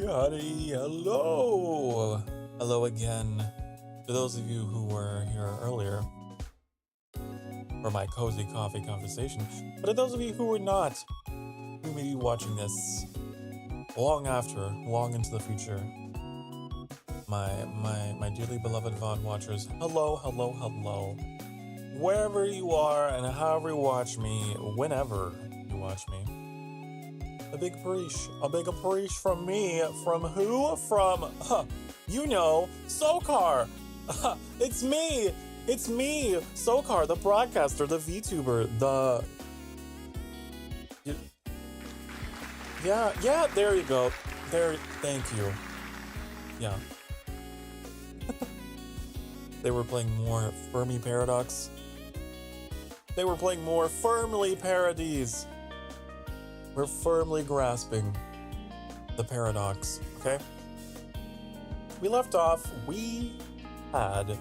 Howdy, hello! Hello again. To those of you who were here earlier for my cozy coffee conversation, but to those of you who were not, who may be watching this long after, long into the future, my dearly beloved VOD watchers, hello. Wherever you are and however you watch me, whenever you watch me. A big appreciation from me. From who? From, Sokar. It's me, Sokar, the broadcaster, the Vtuber, yeah, there you go. Thank you. Yeah. They were playing more Fermi Paradox. They were playing more Firmly Parodies. We're firmly grasping the paradox, okay? We left off, we had a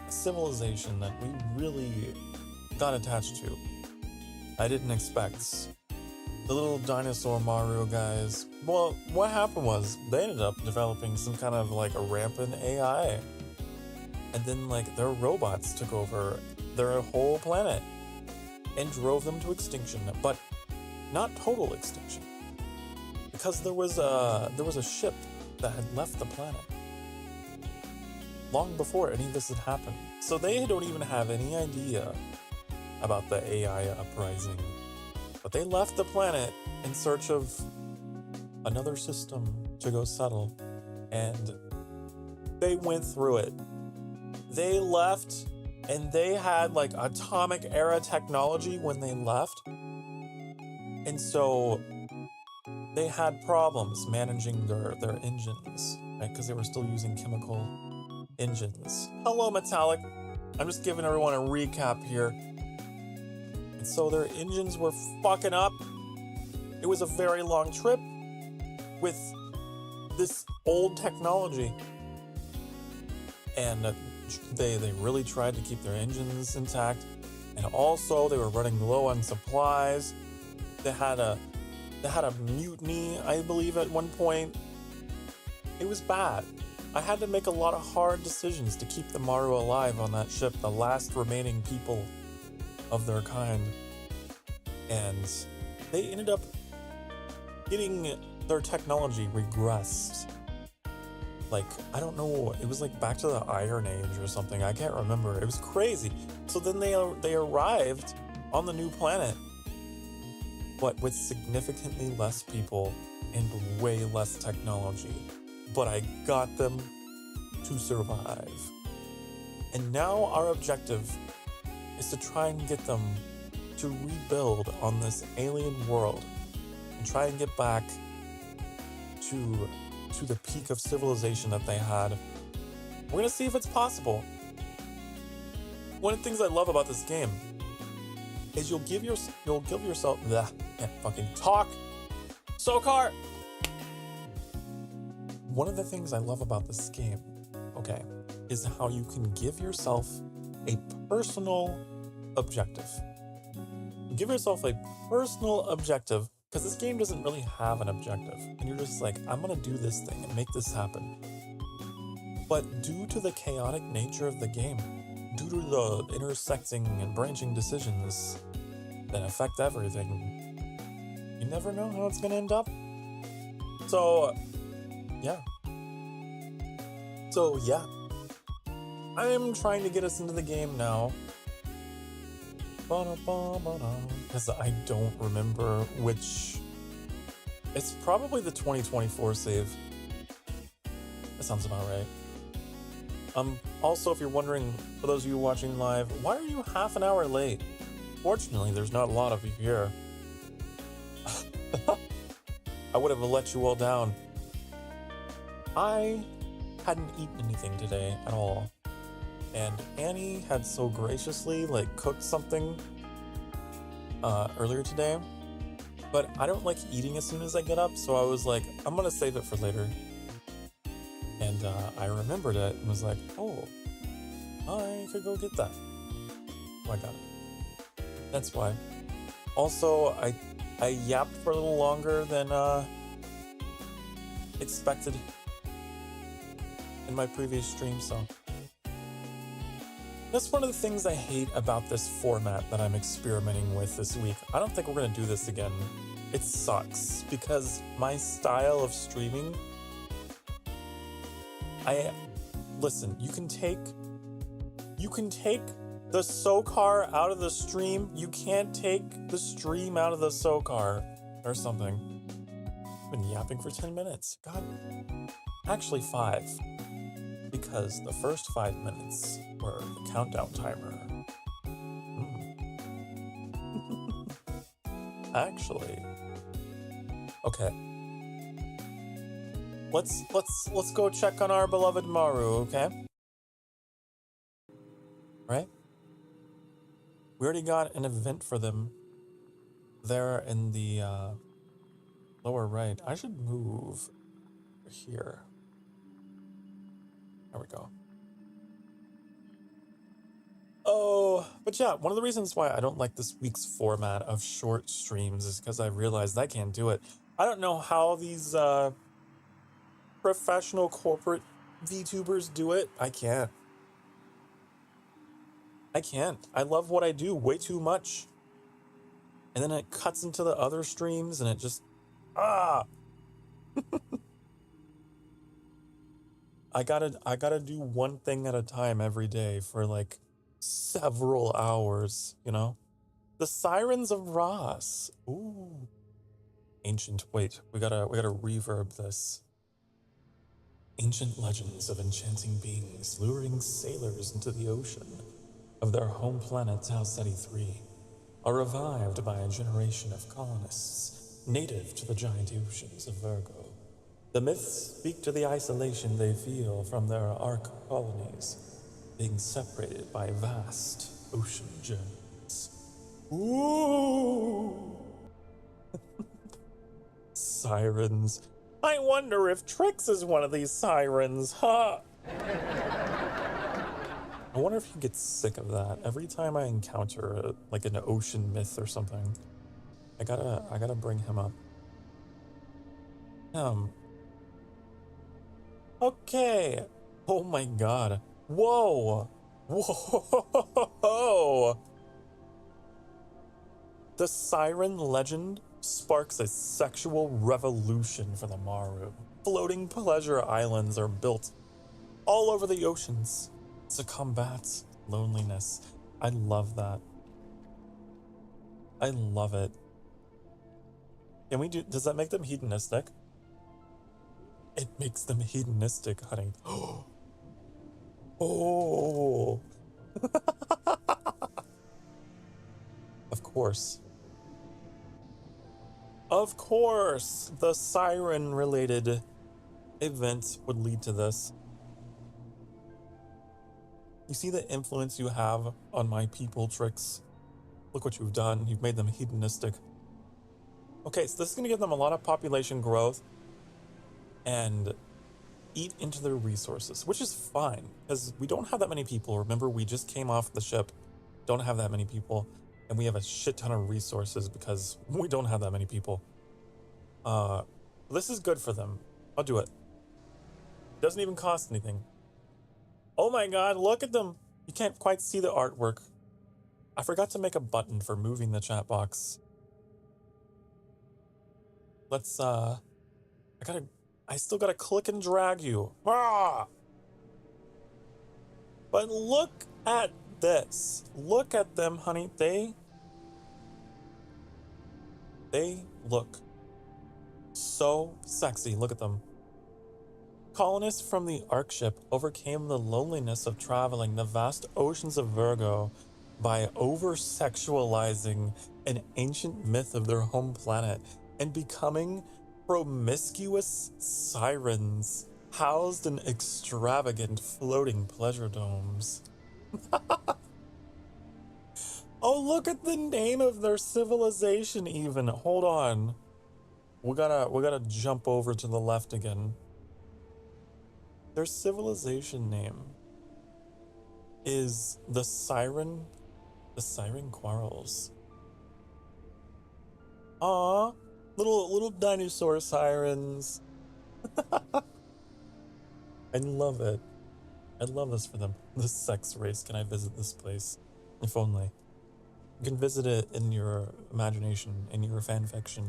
civilization that we really got attached to. I didn't expect. The little dinosaur Maru guys, well, what happened was they ended up developing some kind of like a rampant AI. And then like their robots took over their whole planet and drove them to extinction, but not total extinction, because there was a ship that had left the planet long before any of this had happened. So they don't even have any idea about the AI uprising, but they left the planet in search of another system to go settle, and they went through it. They left, and they had like atomic era technology when they left. And so they had problems managing their engines, right? Because they were still using chemical engines. Hello, Metallic. I'm just giving everyone a recap here. And so their engines were fucking up. It was a very long trip with this old technology. And they really tried to keep their engines intact. And also they were running low on supplies. They had a mutiny, I believe, at one point. It was bad. I had to make a lot of hard decisions to keep the Maru alive on that ship, the last remaining people of their kind. And they ended up getting their technology regressed. Like, I don't know, it was like back to the Iron Age or something. I can't remember. It was crazy. So then they arrived on the new planet, but with significantly less people and way less technology. But I got them to survive. And now our objective is to try and get them to rebuild on this alien world and try and get back to the peak of civilization that they had. We're gonna see if it's possible. One of the things I love about this game is you'll give yourself can't fucking talk. Sokar! One of the things I love about this game, okay, is how you can give yourself a personal objective. Give yourself a personal objective, because this game doesn't really have an objective. And you're just like, I'm gonna do this thing and make this happen. But due to the chaotic nature of the game, due to the intersecting and branching decisions that affect everything, you never know how it's gonna end up. So, yeah. I am trying to get us into the game now. Because I don't remember which... It's probably the 2024 save. That sounds about right. Also, if you're wondering, for those of you watching live, why are you half an hour late? Fortunately, there's not a lot of you here. I would have let you all down. I hadn't eaten anything today at all. And Annie had so graciously cooked something earlier today. But I don't like eating as soon as I get up, so I was like, I'm gonna save it for later. And I remembered it and was like, oh, I could go get that. Oh, I got it. That's why. Also, I yapped for a little longer than expected in my previous stream, so. That's one of the things I hate about this format that I'm experimenting with this week. I don't think we're gonna do this again. It sucks because my style of streaming, listen, you can take the SoCar out of the stream. You can't take the stream out of the SoCar or something. I've been yapping for 10 minutes. God, actually 5. Because the first 5 minutes were the countdown timer. Actually, okay. Let's go check on our beloved Maru, okay? Right? We already got an event for them there in the lower right. I should move here. There we go. Oh, but yeah, one of the reasons why I don't like this week's format of short streams is because I realized I can't do it. I don't know how these professional corporate VTubers do it. I can't. I love what I do way too much. And then it cuts into the other streams and it just, I gotta do one thing at a time every day for like several hours, you know? The Sirens of Ross. Ooh. Ancient, wait, we gotta reverb this. Ancient legends of enchanting beings luring sailors into the ocean of their home planet Tau Ceti 3 are revived by a generation of colonists native to the giant oceans of Virgo. The myths speak to the isolation they feel from their ark colonies, being separated by vast ocean journeys. Ooh! Sirens. I wonder if Trix is one of these sirens, huh? I wonder if he gets sick of that. Every time I encounter like an ocean myth or something, I gotta bring him up. Okay. Oh my god. Whoa. Whoa. The siren legend sparks a sexual revolution for the Maru. Floating pleasure islands are built all over the oceans to combat loneliness. I love that. I love it. Can we do, does that make them hedonistic? It makes them hedonistic, honey. Oh. Of course. Of course, the siren-related event would lead to this. You see the influence you have on my people, Trix? Look what you've done. You've made them hedonistic. Okay, so this is going to give them a lot of population growth and eat into their resources, which is fine, because we don't have that many people. Remember, we just came off the ship, don't have that many people, and we have a shit ton of resources because we don't have that many people. This is good for them. I'll do it. Doesn't even cost anything. Oh my god, look at them! You can't quite see the artwork. I forgot to make a button for moving the chat box. Let's, I still gotta click and drag you. Ah! But look at this. Look at them, honey. They look so sexy. Look at them. Colonists from the Ark ship overcame the loneliness of traveling the vast oceans of Virgo by over-sexualizing an ancient myth of their home planet and becoming promiscuous sirens housed in extravagant floating pleasure domes. Oh, look at the name of their civilization even. Hold on. We gotta jump over to the left again. Their civilization name is the Siren Quarrels. Aw, little dinosaur sirens. I love it. I love this for them. The sex race. Can I visit this place? If only. You can visit it in your imagination, in your fanfiction.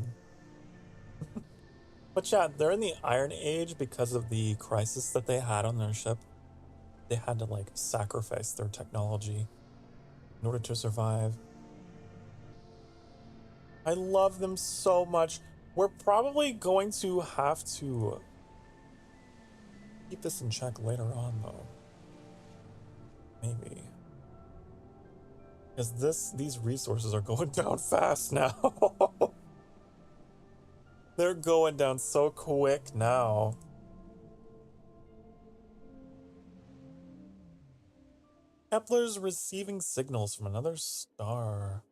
But yeah, they're in the Iron Age because of the crisis that they had on their ship. They had to like sacrifice their technology in order to survive. I love them so much. We're probably going to have to keep this in check later on though. Maybe. Because these resources are going down fast now. They're going down so quick now. Kepler's receiving signals from another star.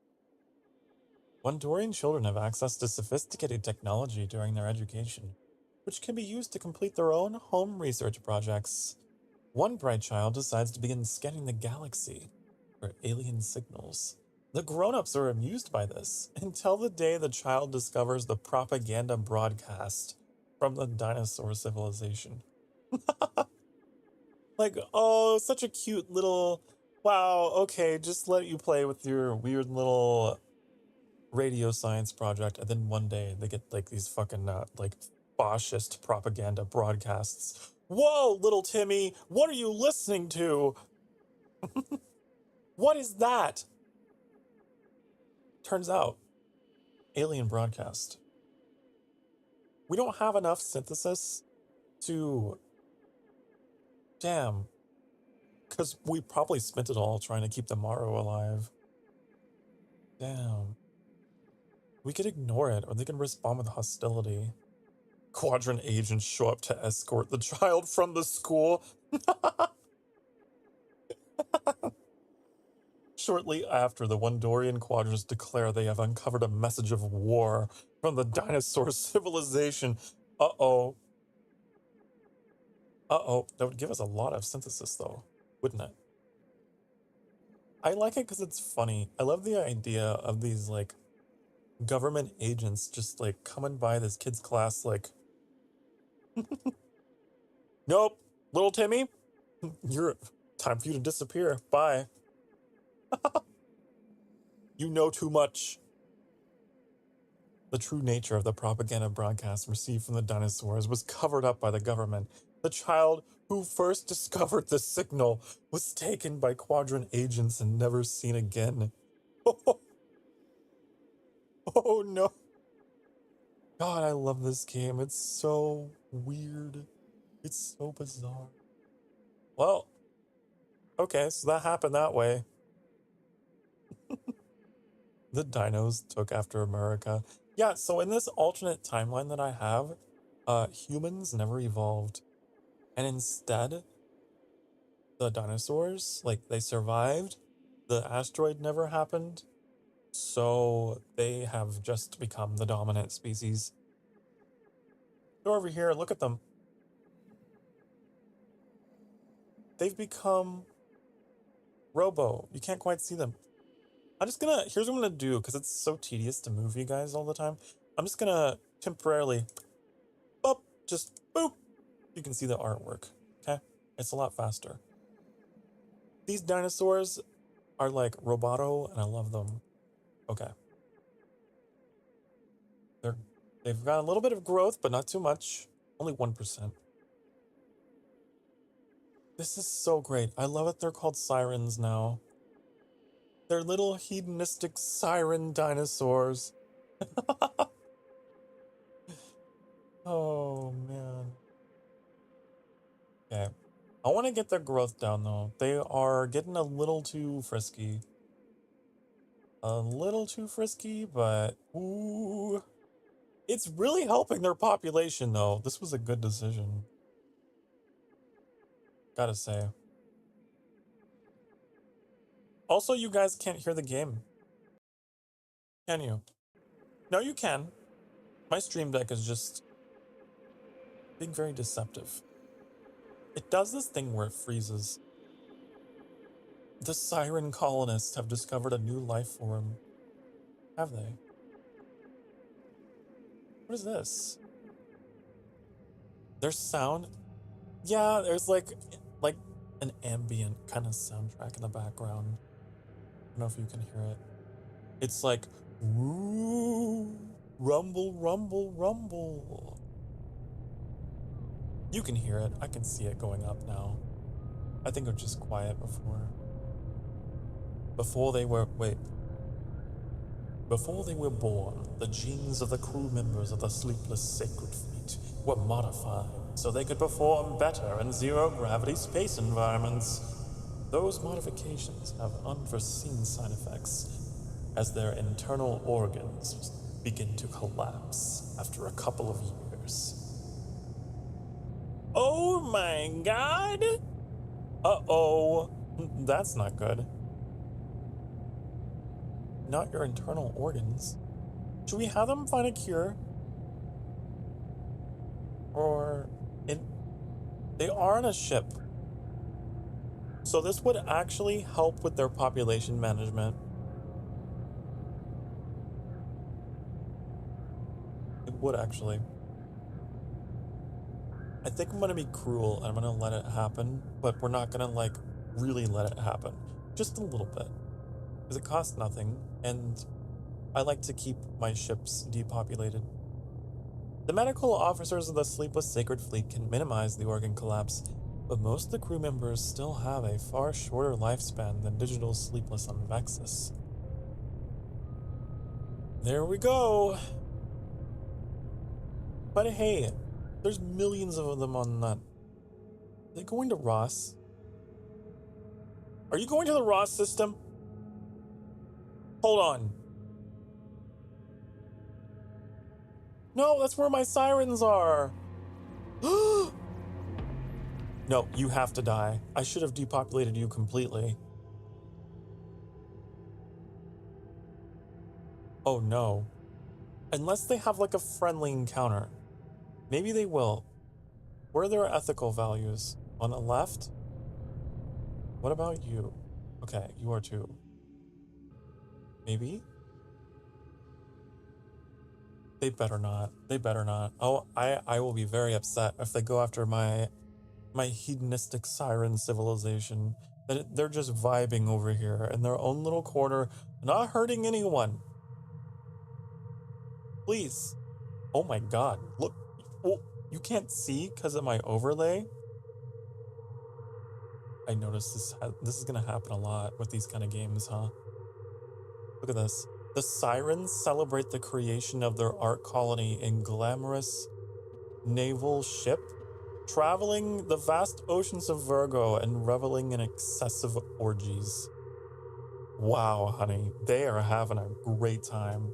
Wondorian children have access to sophisticated technology during their education, which can be used to complete their own home research projects. One bright child decides to begin scanning the galaxy for alien signals. The grown-ups are amused by this until the day the child discovers the propaganda broadcast from the dinosaur civilization. Like, oh, such a cute little, wow, okay, just let you play with your weird little radio science project, and then one day they get like these fucking like fascist propaganda broadcasts. Whoa, little Timmy, what are you listening to? What is that? Turns out, alien broadcast. We don't have enough synthesis to, damn, because we probably spent it all trying to keep the Maru alive. Damn. We could ignore it, or they can respond with hostility. Quadrant agents show up to escort the child from the school. Shortly after, the Wondorian quadrants declare they have uncovered a message of war from the dinosaur civilization. Uh-oh. Uh-oh. That would give us a lot of synthesis, though, wouldn't it? I like it because it's funny. I love the idea of these, like, government agents just, like, coming by this kid's class, like, nope, little Timmy, you're time for you to disappear. Bye. You know too much. The true nature of the propaganda broadcast received from the dinosaurs was covered up by the government. The child who first discovered the signal was taken by Quadrant agents and never seen again. Oh, oh no. God, I love this game. It's so weird. It's so bizarre. Well, okay, so that happened that way. The dinos took after America. Yeah, so in this alternate timeline that I have, humans never evolved. And instead, the dinosaurs, like, they survived. The asteroid never happened. So they have just become the dominant species. Go over here, look at them. They've become robo. You can't quite see them. Here's what I'm gonna do, because it's so tedious to move you guys all the time. I'm just gonna temporarily, boop, just boop. You can see the artwork, okay? It's a lot faster. These dinosaurs are like roboto, and I love them. Okay. They've got a little bit of growth, but not too much. Only 1%. This is so great. I love it. They're called sirens now. They're little hedonistic siren dinosaurs. Oh, man. Okay. I want to get their growth down, though. They are getting a little too frisky. A little too frisky, but ooh. It's really helping their population, though. This was a good decision. Gotta say. Also, you guys can't hear the game. Can you? No, you can. My stream deck is just being very deceptive. It does this thing where it freezes. The siren colonists have discovered a new life form. Have they? What is this? There's sound. Yeah, there's like an ambient kind of soundtrack in the background. I don't know if you can hear it. It's like woo, rumble, rumble, rumble. You can hear it. I can see it going up now. I think it was just quiet before. Before they were born, the genes of the crew members of the Sleepless Sacred Fleet were modified so they could perform better in zero-gravity space environments. Those modifications have unforeseen side effects as their internal organs begin to collapse after a couple of years. Oh my god! Uh-oh. That's not good. Not your internal organs. Should we have them find a cure? Or they are on a ship. So this would actually help with their population management. It would actually. I think I'm gonna be cruel and I'm gonna let it happen, but we're not gonna like really let it happen. Just a little bit. Because it costs nothing, and I like to keep my ships depopulated. The medical officers of the Sleepless Sacred Fleet can minimize the organ collapse, but most of the crew members still have a far shorter lifespan than digital Sleepless on Vexus. There we go! But hey, there's millions of them on that. Are they going to Ross? Are you going to the Ross system? Hold on. No, that's where my sirens are. No, you have to die. I should have depopulated you completely. Oh no. Unless they have like a friendly encounter. Maybe they will. Where are their ethical values? On the left? What about you? Okay, you are too. Maybe? They better not. They better not. Oh, I will be very upset if they go after my hedonistic siren civilization. That they're just vibing over here in their own little corner, not hurting anyone. Please. Oh my god. Look. Oh, you can't see because of my overlay? I noticed this is gonna happen a lot with these kind of games, huh? Look at this. The sirens celebrate the creation of their art colony in glamorous naval ship, traveling the vast oceans of Virgo and reveling in excessive orgies. Wow, honey, they are having a great time.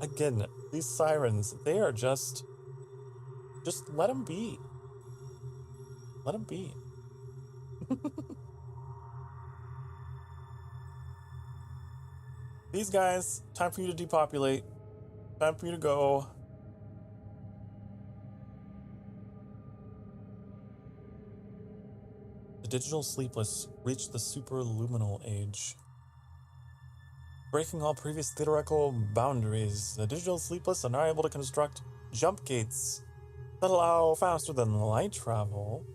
Again, these sirens, they are just let them be. Let them be. These guys, time for you to depopulate. Time for you to go. The digital sleepless reached the superluminal age. Breaking all previous theoretical boundaries, the digital sleepless are now able to construct jump gates that allow faster than light travel.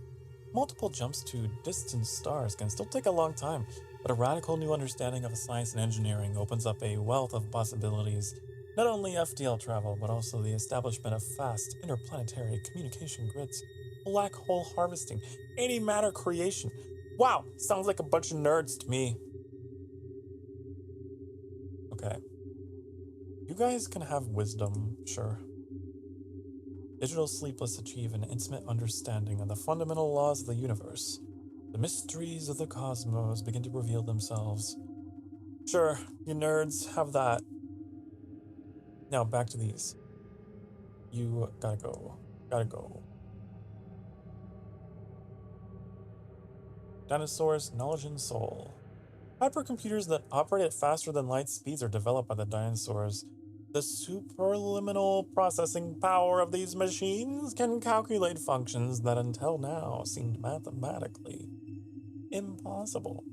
Multiple jumps to distant stars can still take a long time, but a radical new understanding of science and engineering opens up a wealth of possibilities. Not only FTL travel, but also the establishment of fast interplanetary communication grids, black hole harvesting, antimatter creation. Wow, sounds like a bunch of nerds to me. Okay. You guys can have wisdom, sure. Digital sleepless achieve an intimate understanding of the fundamental laws of the universe. The mysteries of the cosmos begin to reveal themselves. Sure, you nerds have that. Now back to these. You gotta go. Gotta go. Dinosaurs, knowledge and soul. Hypercomputers that operate at faster than light speeds are developed by the dinosaurs. The superliminal processing power of these machines can calculate functions that until now seemed mathematically impossible.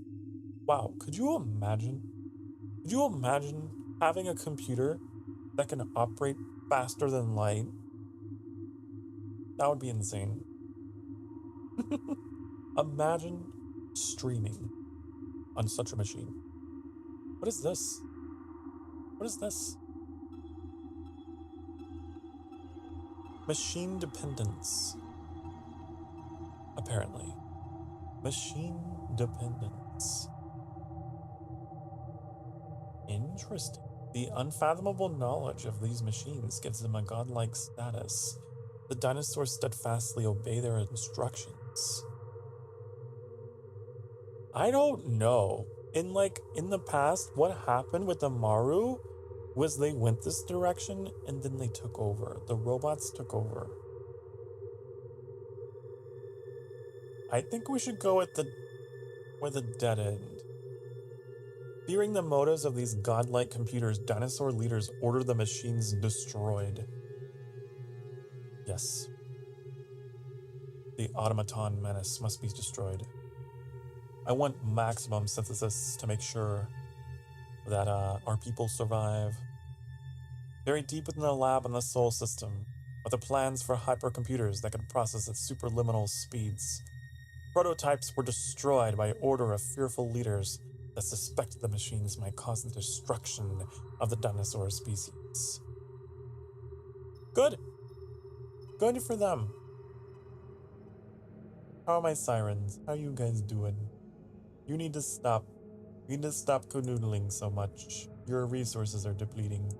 Wow, could you imagine? Could you imagine having a computer that can operate faster than light. That would be insane. Imagine streaming on such a machine. What is this? What is this? Machine dependence. Apparently. Machine dependence. Interesting. The unfathomable knowledge of these machines gives them a godlike status. The dinosaurs steadfastly obey their instructions. I don't know. In the past, what happened with the Maru was they went this direction and then they took over. The robots took over. I think we should go with the dead end. Fearing the motives of these godlike computers, dinosaur leaders order the machines destroyed. Yes. The automaton menace must be destroyed. I want maximum synthesis to make sure that our people survive. Buried deep within the lab in the Sol system are the plans for hypercomputers that can process at superliminal speeds. Prototypes were destroyed by order of fearful leaders that suspected the machines might cause the destruction of the dinosaur species. Good. Good for them. How are my sirens? How are you guys doing? You need to stop. You need to stop canoodling so much. Your resources are depleting.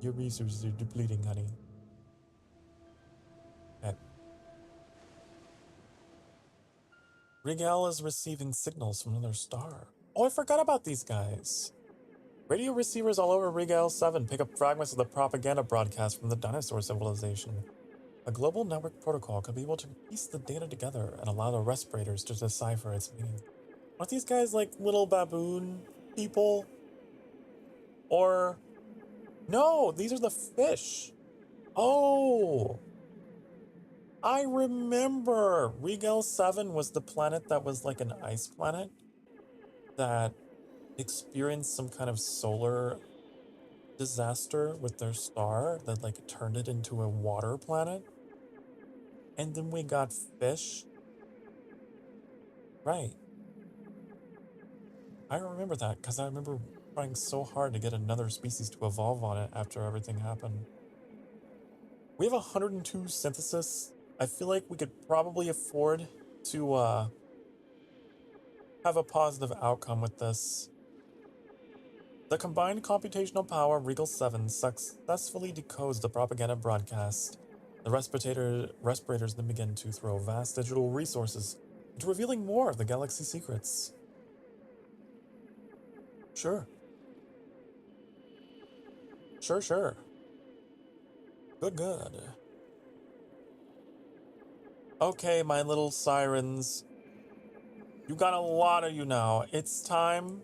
Your resources are depleting, honey. Okay. Rigel is receiving signals from another star. Oh, I forgot about these guys. Radio receivers all over Rigel 7 pick up fragments of the propaganda broadcast from the dinosaur civilization. A global network protocol could be able to piece the data together and allow the respirators to decipher its meaning. Aren't these guys like little baboon people? Or... No, these are the fish. Oh! I remember! Rigel 7 was the planet that was like an ice planet that experienced some kind of solar disaster with their star that like turned it into a water planet. And then we got fish. Right. I remember that because I remember trying so hard to get another species to evolve on it after everything happened. We have 102 synthesis. I feel like we could probably afford to have a positive outcome with this. The combined computational power of Regal 7 successfully decodes the propaganda broadcast. The respirators then begin to throw vast digital resources into revealing more of the galaxy secrets. Sure. Sure. Good. Okay, my little sirens. You got a lot of you now. It's time.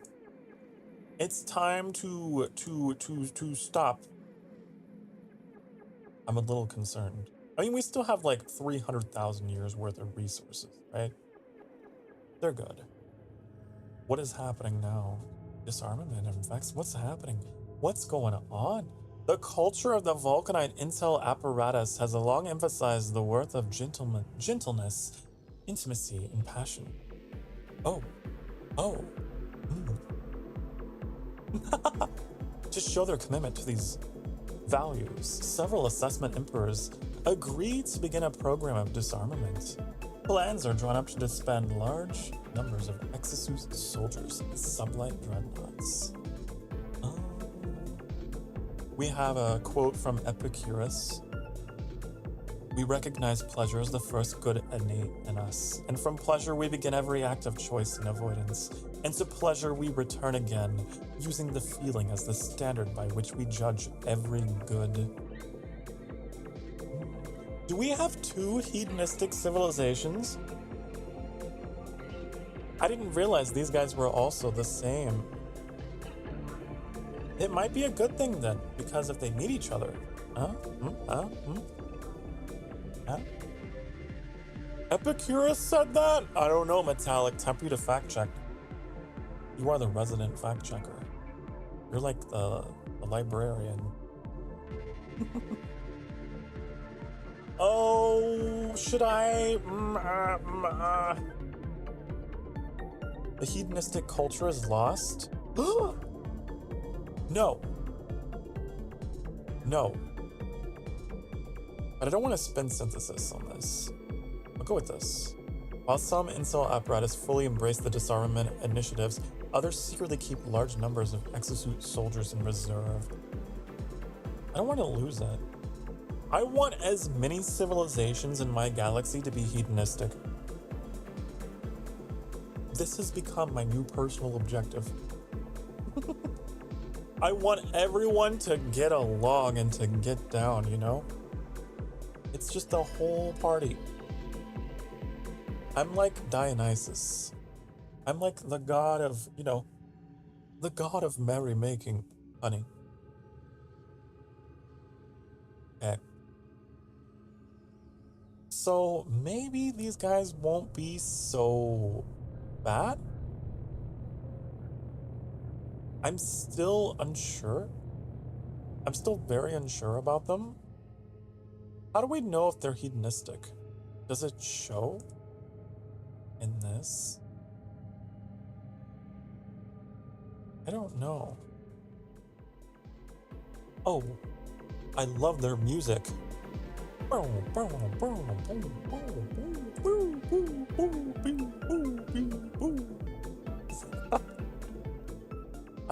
It's time to stop. I'm a little concerned. I mean, we still have like 300,000 years worth of resources, right? They're good. What is happening now? Disarmament effects? What's happening? What's going on? The culture of the Vulcanite intel apparatus has long emphasized the worth of gentleness, intimacy, and passion. Oh. To show their commitment to these values, several assessment emperors agreed to begin a program of disarmament. Plans are drawn up to disband large numbers of exosuit soldiers and sublight dreadnoughts. We have a quote from Epicurus. We recognize pleasure as the first good innate in us, and from pleasure we begin every act of choice and avoidance, and to pleasure we return again, using the feeling as the standard by which we judge every good. Do we have two hedonistic civilizations? I didn't realize these guys were also the same. It might be a good thing then, because if they meet each other. Epicurus said that? I don't know, Metallic. Time for you to fact check. You are the resident fact checker. You're like the librarian. Oh, should I? The hedonistic culture is lost? No. No. But I don't want to spin synthesis on this. I'll go with this. While some incel apparatus fully embrace the disarmament initiatives, others secretly keep large numbers of exosuit soldiers in reserve. I don't want to lose that. I want as many civilizations in my galaxy to be hedonistic. This has become my new personal objective. I want everyone to get along and to get down, you know? It's just the whole party. I'm like Dionysus. I'm like the god of, you know, the god of merrymaking, honey. Okay. So maybe these guys won't be so bad? I'm still unsure. I'm still very unsure about them. How do we know if they're hedonistic? Does it show in this? I don't know. Oh, I love their music. I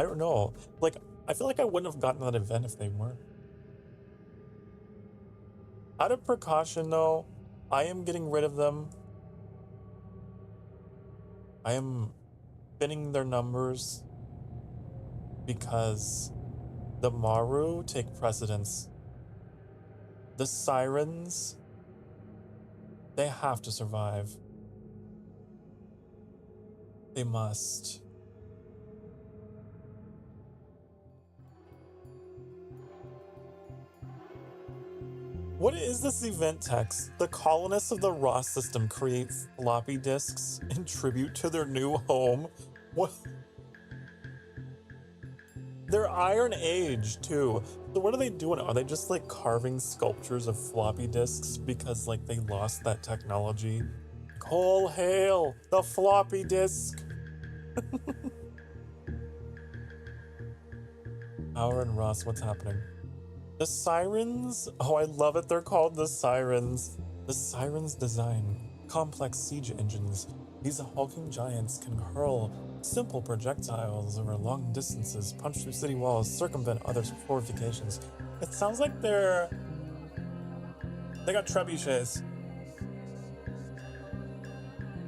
don't know. Like, I feel like I wouldn't have gotten that event if they weren't. Out of precaution, though, I am getting rid of them. I am spinning their numbers because the Maru take precedence. The sirens, they have to survive. They must. What is this event text? The colonists of the Ross system create floppy disks in tribute to their new home. What? They're Iron Age too. So what are they doing? Are they just like carving sculptures of floppy disks because like they lost that technology? All hail the floppy disk. Howard and Ross, what's happening? The sirens? Oh, I love it. They're called the sirens. The sirens design complex siege engines. These hulking giants can hurl simple projectiles over long distances, punch through city walls, circumvent other fortifications. It sounds like they got trebuchets.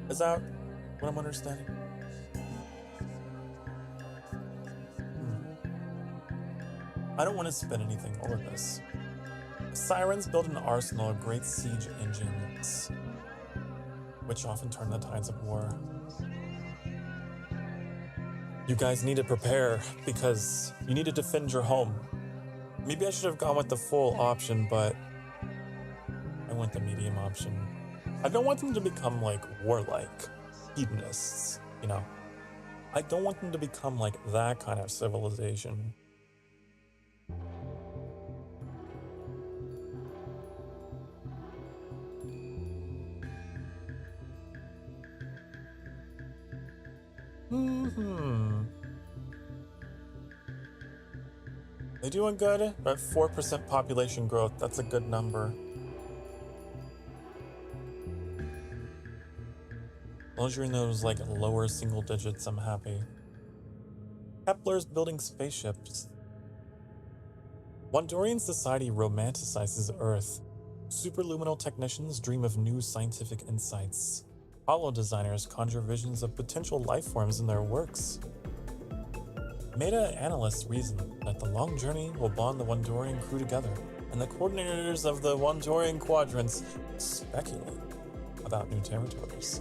Is that what I'm understanding? I don't want to spin anything over this. Sirens build an arsenal of great siege engines, which often turn the tides of war. You guys need to prepare because you need to defend your home. Maybe I should have gone with the full option, but I went the medium option. I don't want them to become like warlike hedonists, you know? I don't want them to become like that kind of civilization. They doing good? They're at 4% population growth. That's a good number. As long as you're in those like lower single digits, I'm happy. Kepler's building spaceships. Wandorian society romanticizes Earth. Superluminal technicians dream of new scientific insights. Hollow designers conjure visions of potential life forms in their works. Meta-analysts reason that the long journey will bond the Wandorian crew together, and the coordinators of the Wandorian quadrants speculate about new territories.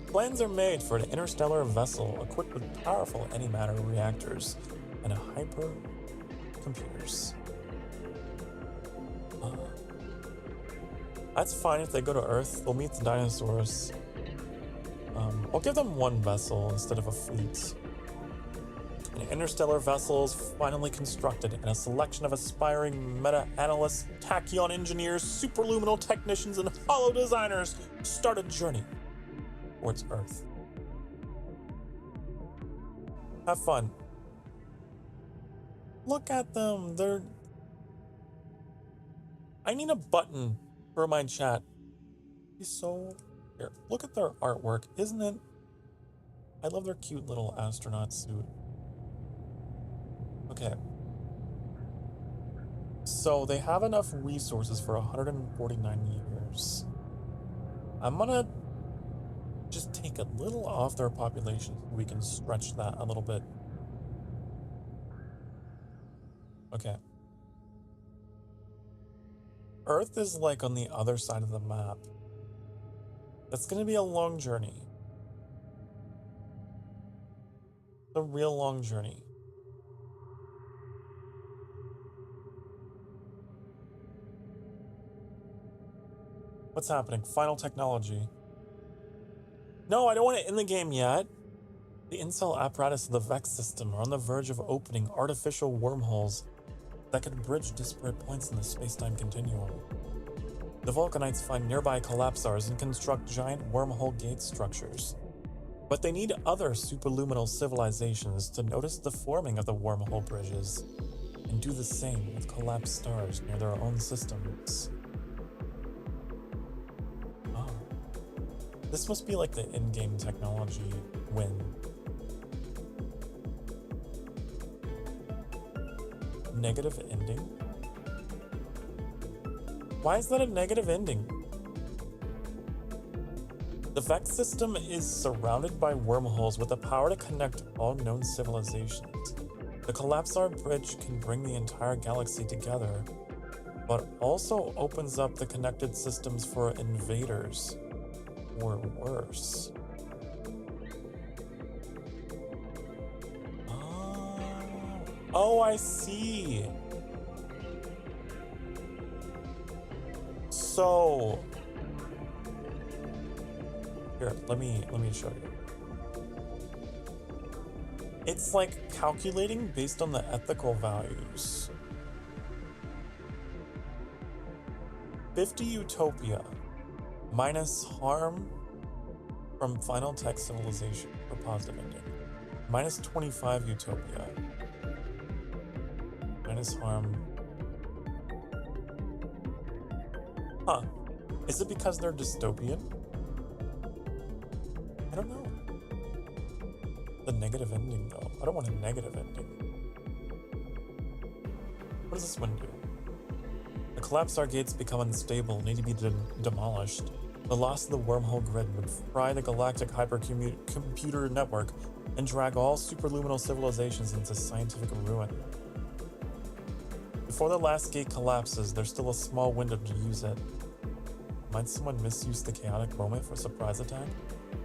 Plans are made for an interstellar vessel equipped with powerful antimatter reactors and hypercomputers. That's fine if they go to Earth. They'll meet the dinosaurs. I'll give them one vessel instead of a fleet. And interstellar vessels finally constructed, and a selection of aspiring meta-analysts, tachyon engineers, superluminal technicians, and holo designers start a journey towards Earth. Have fun. Look at them. I need a button for my chat. Here, look at their artwork. Isn't it? I love their cute little astronaut suit. Okay. So they have enough resources for 149 years. I'm gonna just take a little off their population so we can stretch that a little bit. Okay. Earth is like on the other side of the map. That's gonna be a long journey. A real long journey. What's happening? Final technology. No, I don't want it in the game yet. The incel apparatus of the Vex system are on the verge of opening artificial wormholes that could bridge disparate points in the space-time continuum. The Vulcanites find nearby collapsars and construct giant wormhole gate structures. But they need other superluminal civilizations to notice the forming of the wormhole bridges and do the same with collapsed stars near their own systems. Oh. This must be like the in-game technology win. Negative ending? Why is that a negative ending? The Vex system is surrounded by wormholes with the power to connect all known civilizations. The Collapsar Bridge can bring the entire galaxy together, but also opens up the connected systems for invaders, or worse. Oh, I see. So, here, let me show you. It's like calculating based on the ethical values. 50 utopia minus harm from final tech civilization for positive ending. Minus 25 utopia. Minus harm. Huh. Is it because they're dystopian? I don't know. The negative ending, though. I don't want a negative ending. What does this one do? The collapsar gates become unstable, need to be demolished. The loss of the wormhole grid would fry the galactic hypercomputer network and drag all superluminal civilizations into scientific ruin. Before the last gate collapses, there's still a small window to use it. Might someone misuse the chaotic moment for a surprise attack?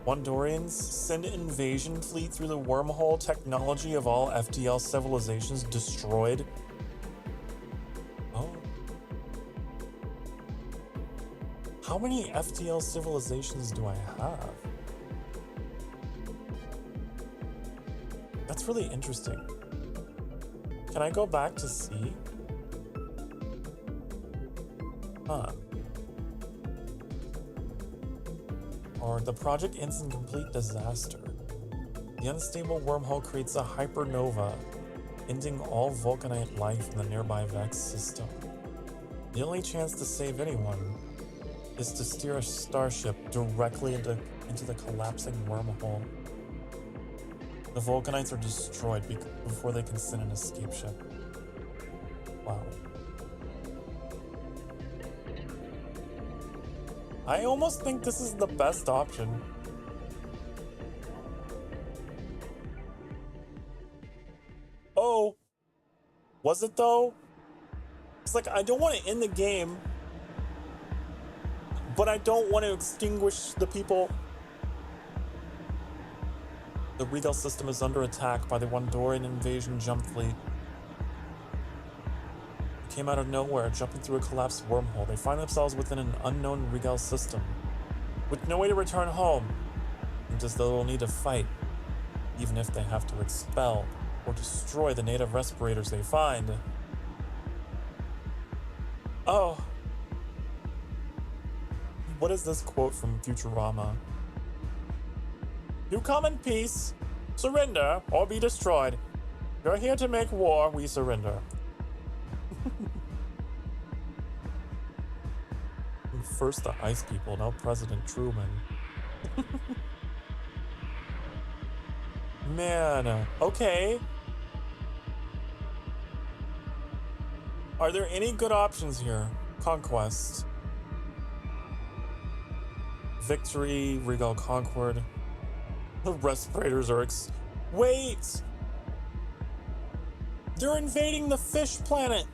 Wandorians send an invasion fleet through the wormhole, technology of all FTL civilizations destroyed. Oh. How many FTL civilizations do I have? That's really interesting. Can I go back to see? Huh. Or the project ends in complete disaster. The unstable wormhole creates a hypernova, ending all Vulcanite life in the nearby Vex system. The only chance to save anyone is to steer a starship directly into the collapsing wormhole. The Vulcanites are destroyed before they can send an escape ship. Wow. I almost think this is the best option. Oh, was it though? It's like, I don't want to end the game, but I don't want to extinguish the people. The Regal system is under attack by the Wandorian invasion jump fleet. Came out of nowhere, jumping through a collapsed wormhole. They find themselves within an unknown Regal system, with no way to return home, and as though they'll need to fight, even if they have to expel or destroy the native respirators they find. Oh, what is this quote from Futurama? You come in peace, surrender, or be destroyed. You're here to make war, we surrender. First the ice people, now President Truman. Man, okay. Are there any good options here? Conquest. Victory, Regal Concord. The respirators are wait! They're invading the fish planet!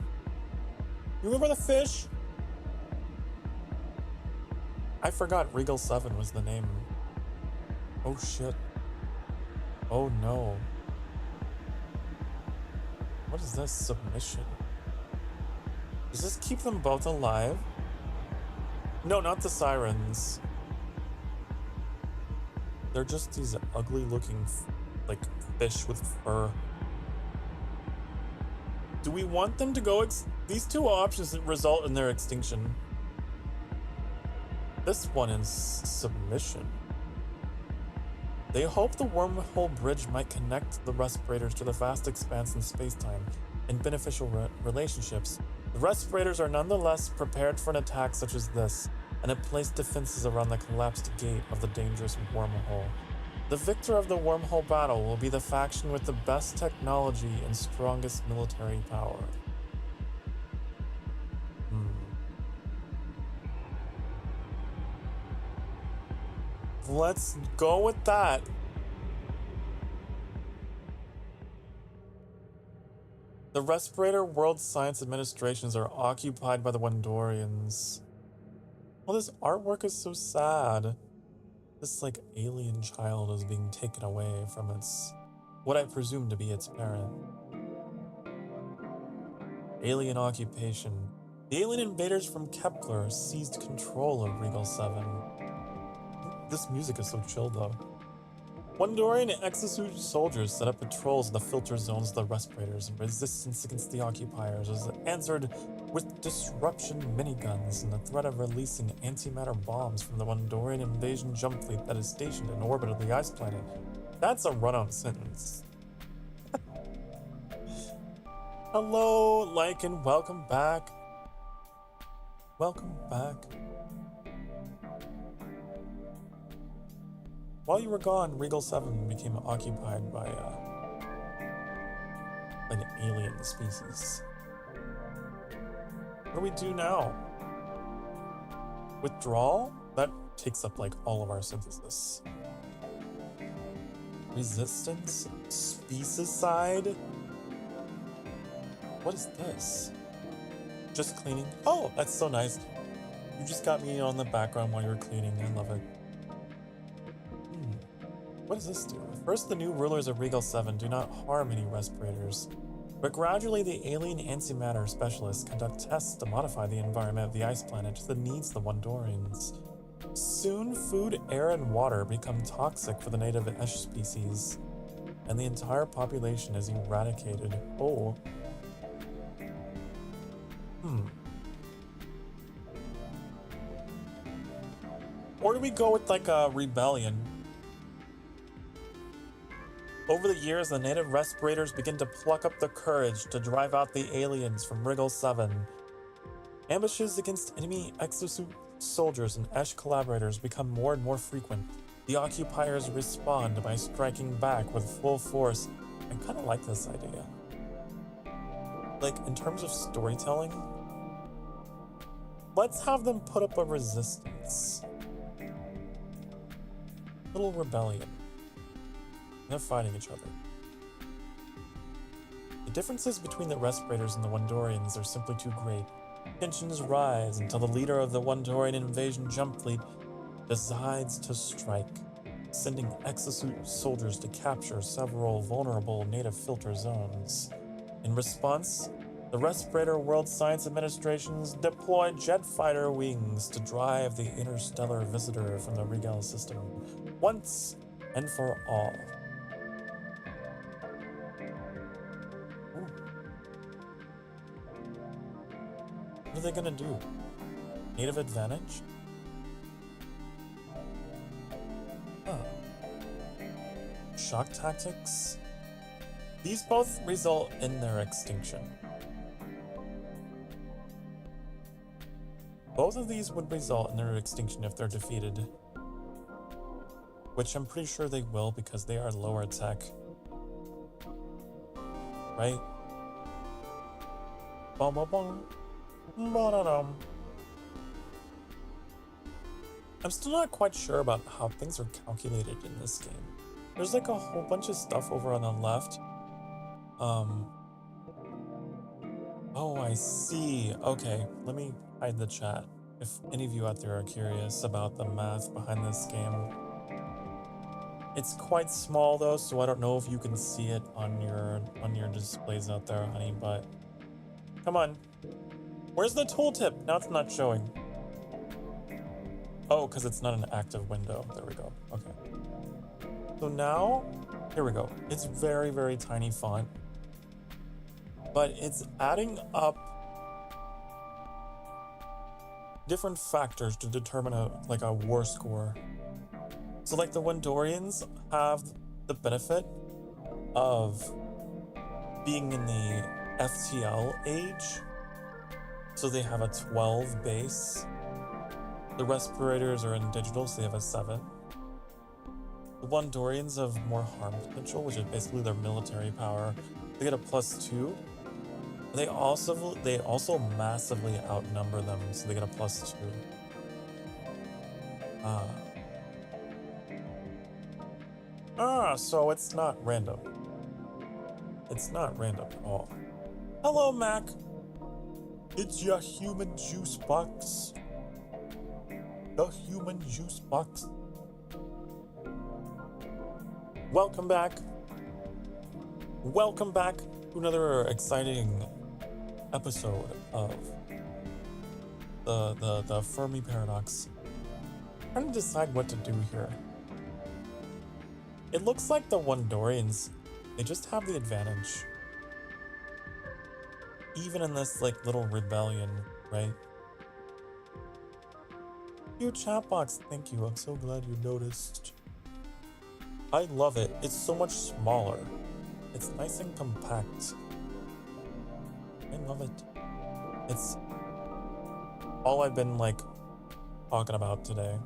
You remember the fish? I forgot Regal 7 was the name. Oh shit. Oh no. What is this? Submission. Does this keep them both alive? No, not the sirens. They're just these ugly looking, like, fish with fur. Do we want them to go these two options result in their extinction. This one is submission. They hope the wormhole bridge might connect the respirators to the vast expanse in space-time in beneficial relationships. The respirators are nonetheless prepared for an attack such as this, and have placed defenses around the collapsed gate of the dangerous wormhole. The victor of the wormhole battle will be the faction with the best technology and strongest military power. Let's go with that. The Respirator World Science Administrations are occupied by the Wendorians. Well, this artwork is so sad. This, like, alien child is being taken away from what I presume to be its parent. Alien occupation. The alien invaders from Kepler seized control of Regal 7. This music is so chill, though. Wondorian exosuit soldiers set up patrols in the filter zones of the respirators, and resistance against the occupiers is answered with disruption miniguns and the threat of releasing antimatter bombs from the Wondorian invasion jump fleet that is stationed in orbit of the ice planet. That's a run-on sentence. Hello, Lycan, welcome back. Welcome back. While you were gone, Regal 7 became occupied by an alien species. What do we do now? Withdrawal? That takes up like all of our synthesis. Resistance? Specieside? What is this? Just cleaning? Oh, that's so nice. You just got me on the background while you were cleaning. I love it. What does this do? First, the new rulers of Regal 7 do not harm any respirators, but gradually the alien antimatter specialists conduct tests to modify the environment of the ice planet to the needs of the Wondorians. Soon, food, air, and water become toxic for the native Esh species, and the entire population is eradicated. Oh. Or do we go with like a rebellion? Over the years, the native respirators begin to pluck up the courage to drive out the aliens from Regal 7. Ambushes against enemy exosuit soldiers and Esh collaborators become more and more frequent. The occupiers respond by striking back with full force. I kind of like this idea. Like, in terms of storytelling, let's have them put up a resistance. Little rebellion. They're fighting each other. The differences between the respirators and the Wondorians are simply too great. Tensions rise until the leader of the Wondorian invasion jump fleet decides to strike, sending exosuit soldiers to capture several vulnerable native filter zones. In response, the Respirator World Science Administrations deploy jet fighter wings to drive the interstellar visitor from the Regal system once and for all. What are they gonna do? Native advantage? Huh. Shock tactics? These both result in their extinction. Both of these would result in their extinction if they're defeated. Which I'm pretty sure they will because they are lower tech. Right? Bum bum bum. Ba-da-dum. I'm still not quite sure about how things are calculated in this game. There's like a whole bunch of stuff over on the left. Oh, I see. Okay, let me hide the chat. If any of you out there are curious about the math behind this game. It's quite small though, so I don't know if you can see it on your displays out there, honey, but come on. Where's the tooltip? Now it's not showing. Oh, because it's not an active window. There we go. Okay. So now, here we go. It's very, very tiny font, but it's adding up different factors to determine a war score. So like the Wendorians have the benefit of being in the FTL age. So they have a 12 base. The respirators are in digital, so they have a 7. The Wendorians have more harm potential, which is basically their military power. They get a +2. They also massively outnumber them, so they get a +2. So it's not random. It's not random at all. Hello, Mac. It's your human juice box. The human juice box. Welcome back. Welcome back to another exciting episode of the Fermi paradox. I'm trying to decide what to do here. It looks like the Wendorians, they just have the advantage. Even in this like little rebellion, right? You chat box, thank you. I'm so glad you noticed. I love it. It's so much smaller. It's nice and compact. I love it. It's all I've been like talking about today.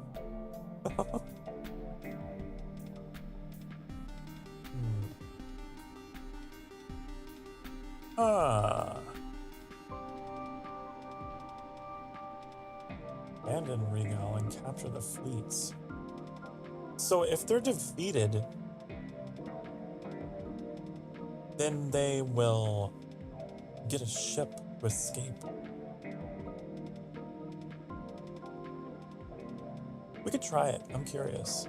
Abandon Regal and capture the fleets. So if they're defeated, then they will get a ship to escape. We could try it. I'm curious.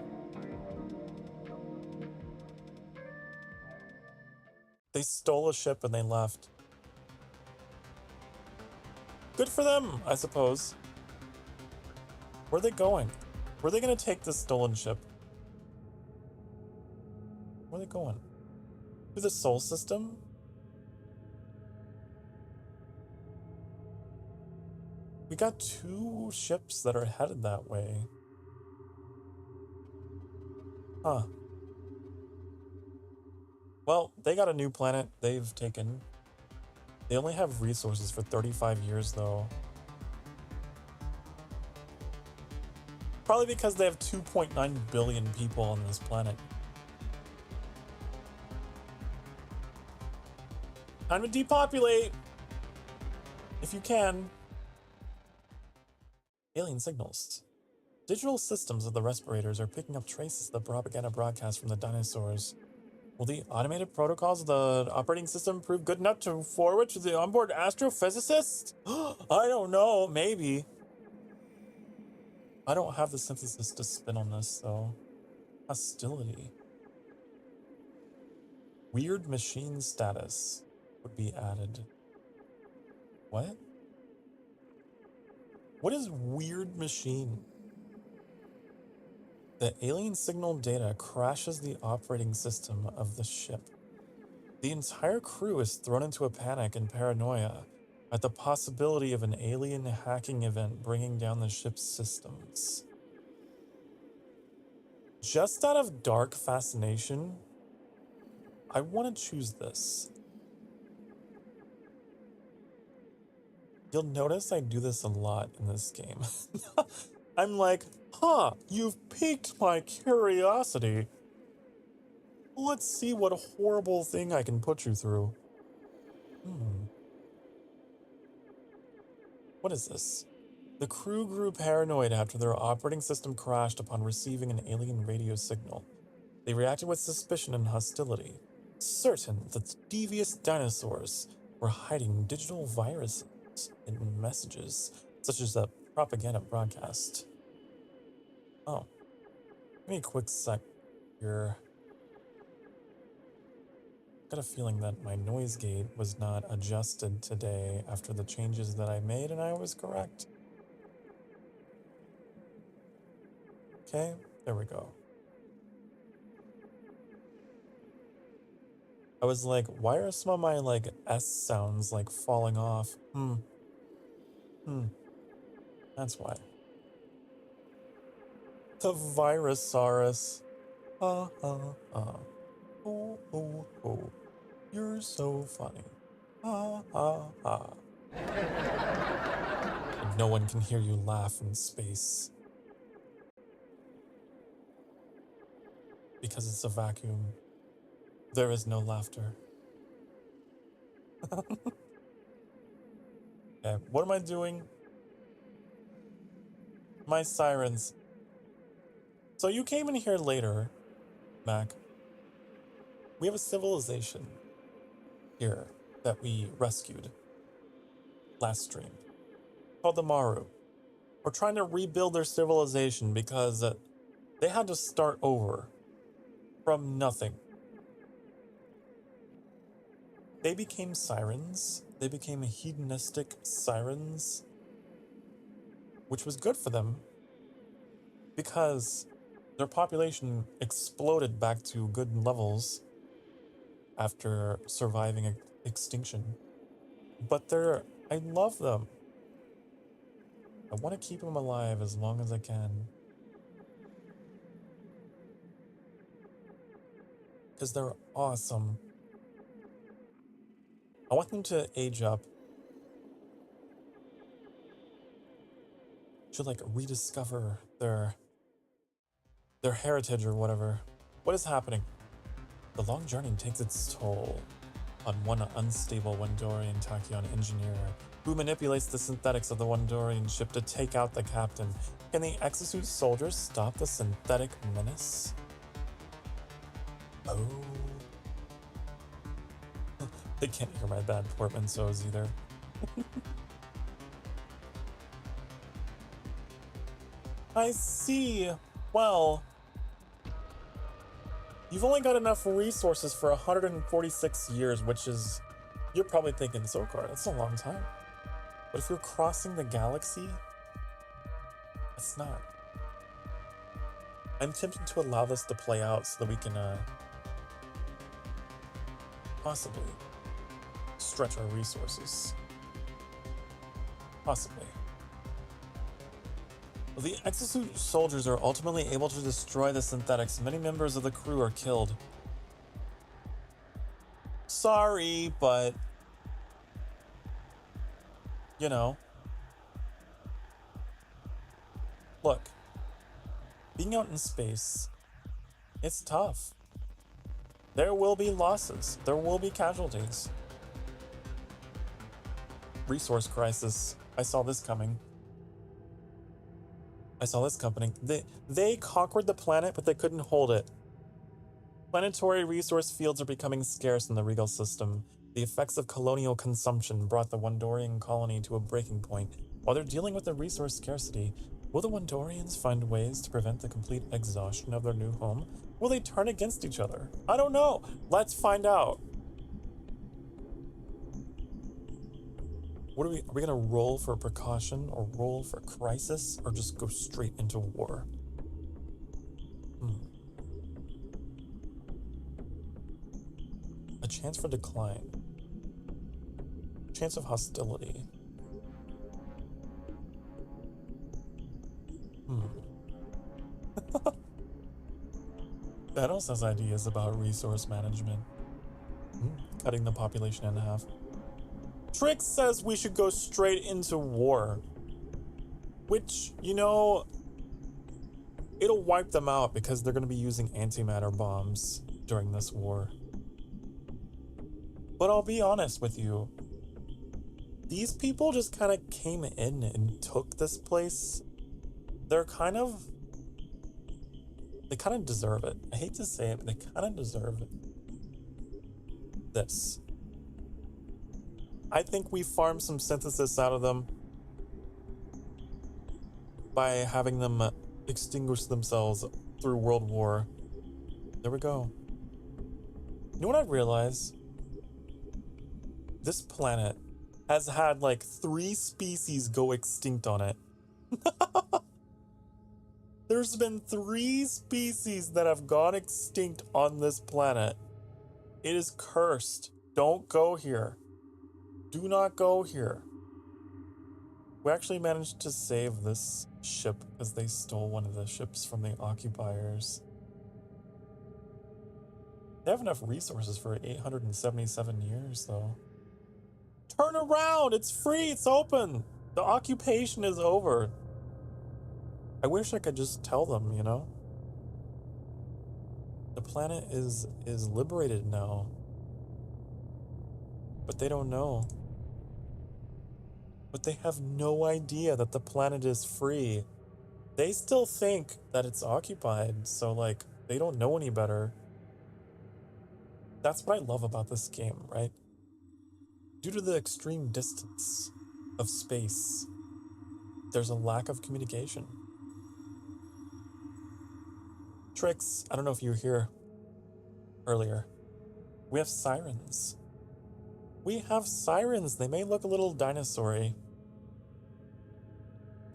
They stole a ship and they left. Good for them, I suppose. Where are they going? Where are they going to take this stolen ship? Where are they going? To the Sol system? We got 2 ships that are headed that way. Huh. Well, they got a new planet they've taken. They only have resources for 35 years, though. Probably because they have 2.9 billion people on this planet. Time to depopulate! If you can. Alien signals. Digital systems of the respirators are picking up traces of the propaganda broadcast from the dinosaurs. Will the automated protocols of the operating system prove good enough to forward to the onboard astrophysicist? I don't know, maybe. I don't have the synthesis to spin on this, though. Hostility. Weird machine status would be added. What? What is weird machine? The alien signal data crashes the operating system of the ship. The entire crew is thrown into a panic and paranoia at the possibility of an alien hacking event bringing down the ship's systems. Just out of dark fascination, I want to choose this. You'll notice I do this a lot in this game. I'm like, huh, you've piqued my curiosity. Let's see what horrible thing I can put you through. What is this? The crew grew paranoid after their operating system crashed upon receiving an alien radio signal. They reacted with suspicion and hostility, certain that the devious dinosaurs were hiding digital viruses in messages, such as a propaganda broadcast. Oh, give me a quick sec here. Got a feeling that my noise gate was not adjusted today after the changes that I made, and I was correct. Okay, there we go. I was like, why are some of my like S sounds like falling off? That's why. The Virusaurus. Ha ha ha. Oh oh oh. You're so funny. Ha ha ha. And no one can hear you laugh in space. Because it's a vacuum. There is no laughter. Okay, what am I doing? My sirens. So you came in here later, Mac. We have a civilization here that we rescued last stream called the Maru. We're trying to rebuild their civilization because they had to start over from nothing. They became sirens. They became hedonistic sirens, which was good for them because their population exploded back to good levels after surviving extinction. But I love them. I want to keep them alive as long as I can. Because they're awesome. I want them to age up. To like rediscover their heritage or whatever. What is happening? The long journey takes its toll on one unstable Wandorian tachyon engineer who manipulates the synthetics of the Wandorian ship to take out the captain. Can the exosuit soldiers stop the synthetic menace? Oh. They can't hear my bad portmanteaus either. I see. Well, you've only got enough resources for 146 years, which is, you're probably thinking, Zokar, that's a long time. But if you're crossing the galaxy, it's not. I'm tempted to allow this to play out so that we can possibly stretch our resources. Possibly. The exosuit soldiers are ultimately able to destroy the synthetics. Many members of the crew are killed. Sorry, but you know. Look, being out in space, it's tough. There will be losses. There will be casualties. Resource crisis. I saw this coming. They conquered the planet, but they couldn't hold it. Planetary resource fields are becoming scarce in the Regal system. The effects of colonial consumption brought the Wandorian colony to a breaking point. While they're dealing with the resource scarcity, will the Wandorians find ways to prevent the complete exhaustion of their new home? Will they turn against each other? I don't know. Let's find out. Are we gonna roll for precaution or roll for crisis or just go straight into war? A chance for decline. Chance of hostility. Thanos has ideas about resource management. Cutting the population in half. Trix says we should go straight into war. Which, you know, it'll wipe them out because they're going to be using antimatter bombs during this war. But I'll be honest with you. These people just kind of came in and took this place. They kind of deserve it. I hate to say it, but they kind of deserve this. I think we farmed some synthesis out of them by having them extinguish themselves through World War. There we go. You know what I realized? This planet has had like 3 species go extinct on it. There's been 3 species that have gone extinct on this planet. It is cursed. Don't go here. Do not go here. We actually managed to save this ship because they stole one of the ships from the occupiers. They have enough resources for 877 years, though. Turn around! It's free! It's open! The occupation is over. I wish I could just tell them, you know? The planet is liberated now. But they don't know. But they have no idea that the planet is free. They still think that it's occupied, so like, they don't know any better. That's what I love about this game, right? Due to the extreme distance of space, there's a lack of communication. Trix, I don't know if you were here earlier. We have sirens. We have sirens. They may look a little dinosaur-y,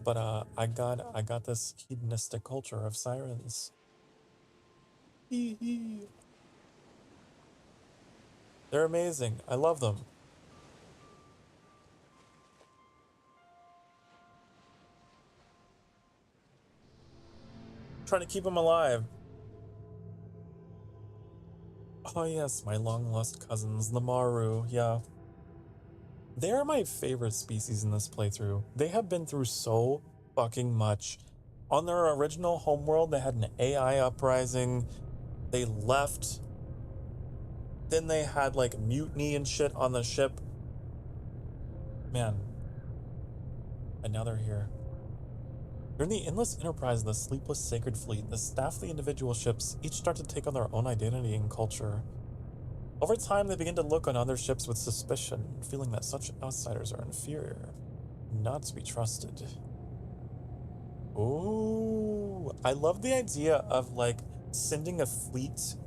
but I got this hedonistic culture of sirens. They're amazing. I love them. Trying to keep them alive. Oh yes, my long-lost cousins, the Maru, yeah. They are my favorite species in this playthrough. They have been through so fucking much. On their original homeworld, they had an AI uprising. They left. Then they had like mutiny and shit on the ship. Man. And now they're here. During the endless enterprise of the sleepless sacred fleet, the staff of the individual ships each start to take on their own identity and culture. Over time, they begin to look on other ships with suspicion, feeling that such outsiders are inferior, not to be trusted. Ooh, I love the idea of like sending a fleet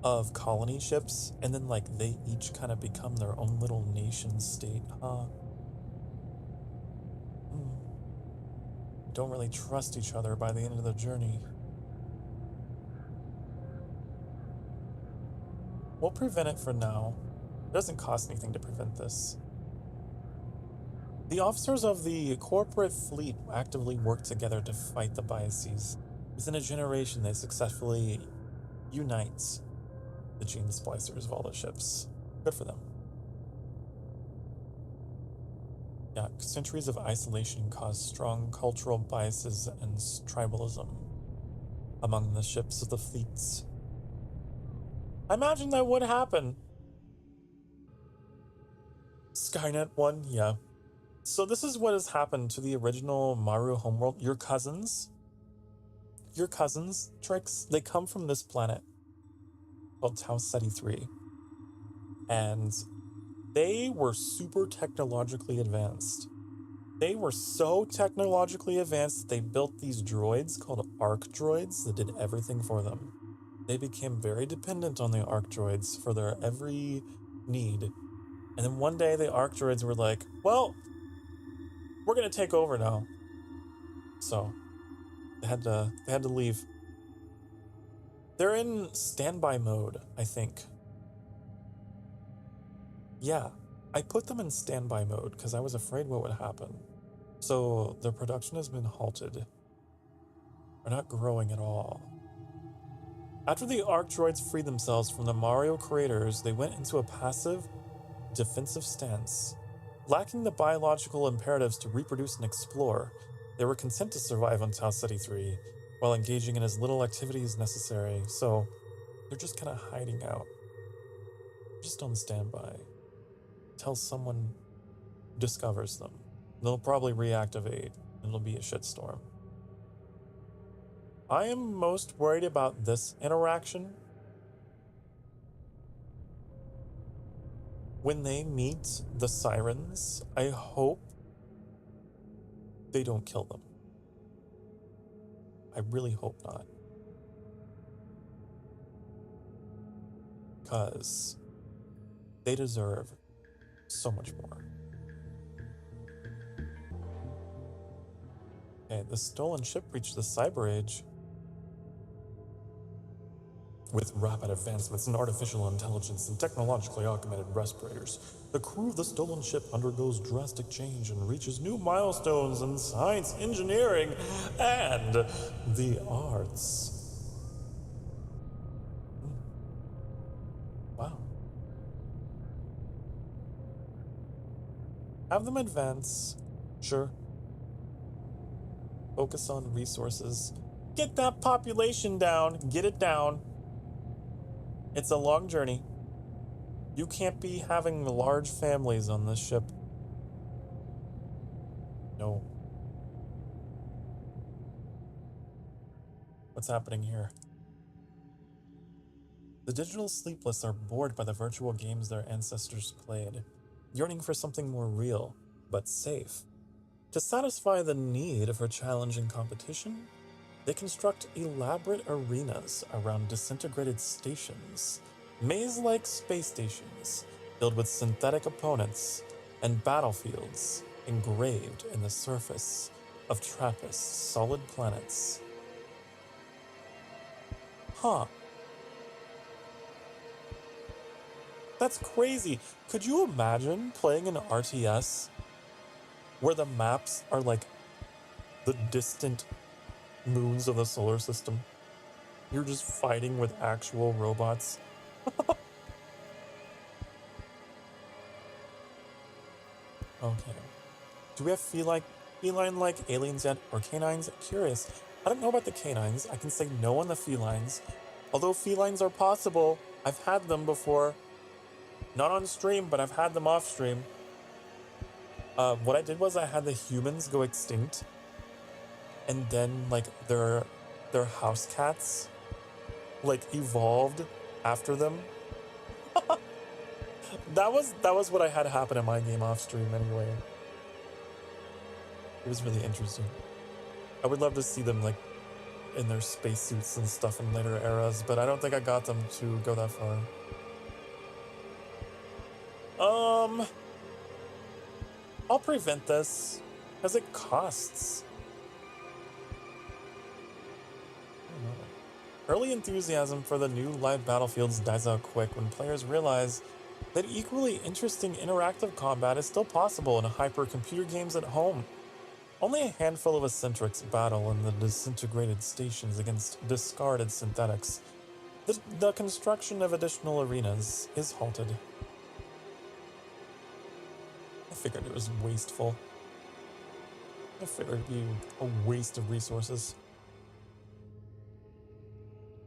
of colony ships and then like they each kind of become their own little nation state, huh? Don't really trust each other by the end of the journey. We'll prevent it for now. It doesn't cost anything to prevent this. The officers of the corporate fleet actively work together to fight the biases. Within a generation, they successfully unite the gene splicers of all the ships. Good for them. Yeah, centuries of isolation caused strong cultural biases and tribalism among the ships of the fleets. I imagine that would happen. Skynet 1, yeah. So this is what has happened to the original Maru homeworld. Your cousins, Trix, they come from this planet called Tau Ceti 3. And they were super technologically advanced. They were so technologically advanced that they built these droids called arc droids that did everything for them. They became very dependent on the arc droids for their every need. And then one day the arc droids were like, well, we're gonna take over now. So they had to leave. They're in standby mode, I think. Yeah, I put them in standby mode because I was afraid what would happen. So their production has been halted. They're not growing at all. After the Arc droids freed themselves from the Mario creators, they went into a passive, defensive stance. Lacking the biological imperatives to reproduce and explore, they were content to survive on Tau Ceti 3 while engaging in as little activity as necessary, so they're just kind of hiding out. Just on standby. Till someone discovers them. They'll probably reactivate, and it'll be a shitstorm. I am most worried about this interaction. When they meet the sirens, I hope they don't kill them. I really hope not. Because they deserve so much more. Okay, the stolen ship reached the Cyber Age. With rapid advancements in artificial intelligence and technologically augmented respirators, the crew of the stolen ship undergoes drastic change and reaches new milestones in science, engineering, and the arts. Wow. Have them advance, sure. Focus on resources. Get that population down, get it down. It's a long journey. You can't be having large families on this ship. No. What's happening here? The digital sleepless are bored by the virtual games their ancestors played, yearning for something more real, but safe. To satisfy the need for challenging competition, they construct elaborate arenas around disintegrated stations, maze-like space stations filled with synthetic opponents and battlefields engraved in the surface of Trappist solid planets. Huh. That's crazy. Could you imagine playing an RTS where the maps are like the distant moons of the solar system? You're just fighting with actual robots. Okay. Do we have feline-like aliens yet, or canines? Curious. I don't know about the canines. I can say no on the felines. Although felines are possible, I've had them before. Not on stream, but I've had them off stream. What I did was I had the humans go extinct, and then like their house cats like evolved after them. That was what I had happen in my game off stream anyway. It was really interesting. I would love to see them like in their spacesuits and stuff in later eras, but I don't think I got them to go that far. I'll prevent this because it costs. Early enthusiasm for the new live battlefields dies out quick when players realize that equally interesting interactive combat is still possible in hypercomputer games at home. Only a handful of eccentrics battle in the disintegrated stations against discarded synthetics. The construction of additional arenas is halted. I figured it was wasteful. I figured it'd be a waste of resources.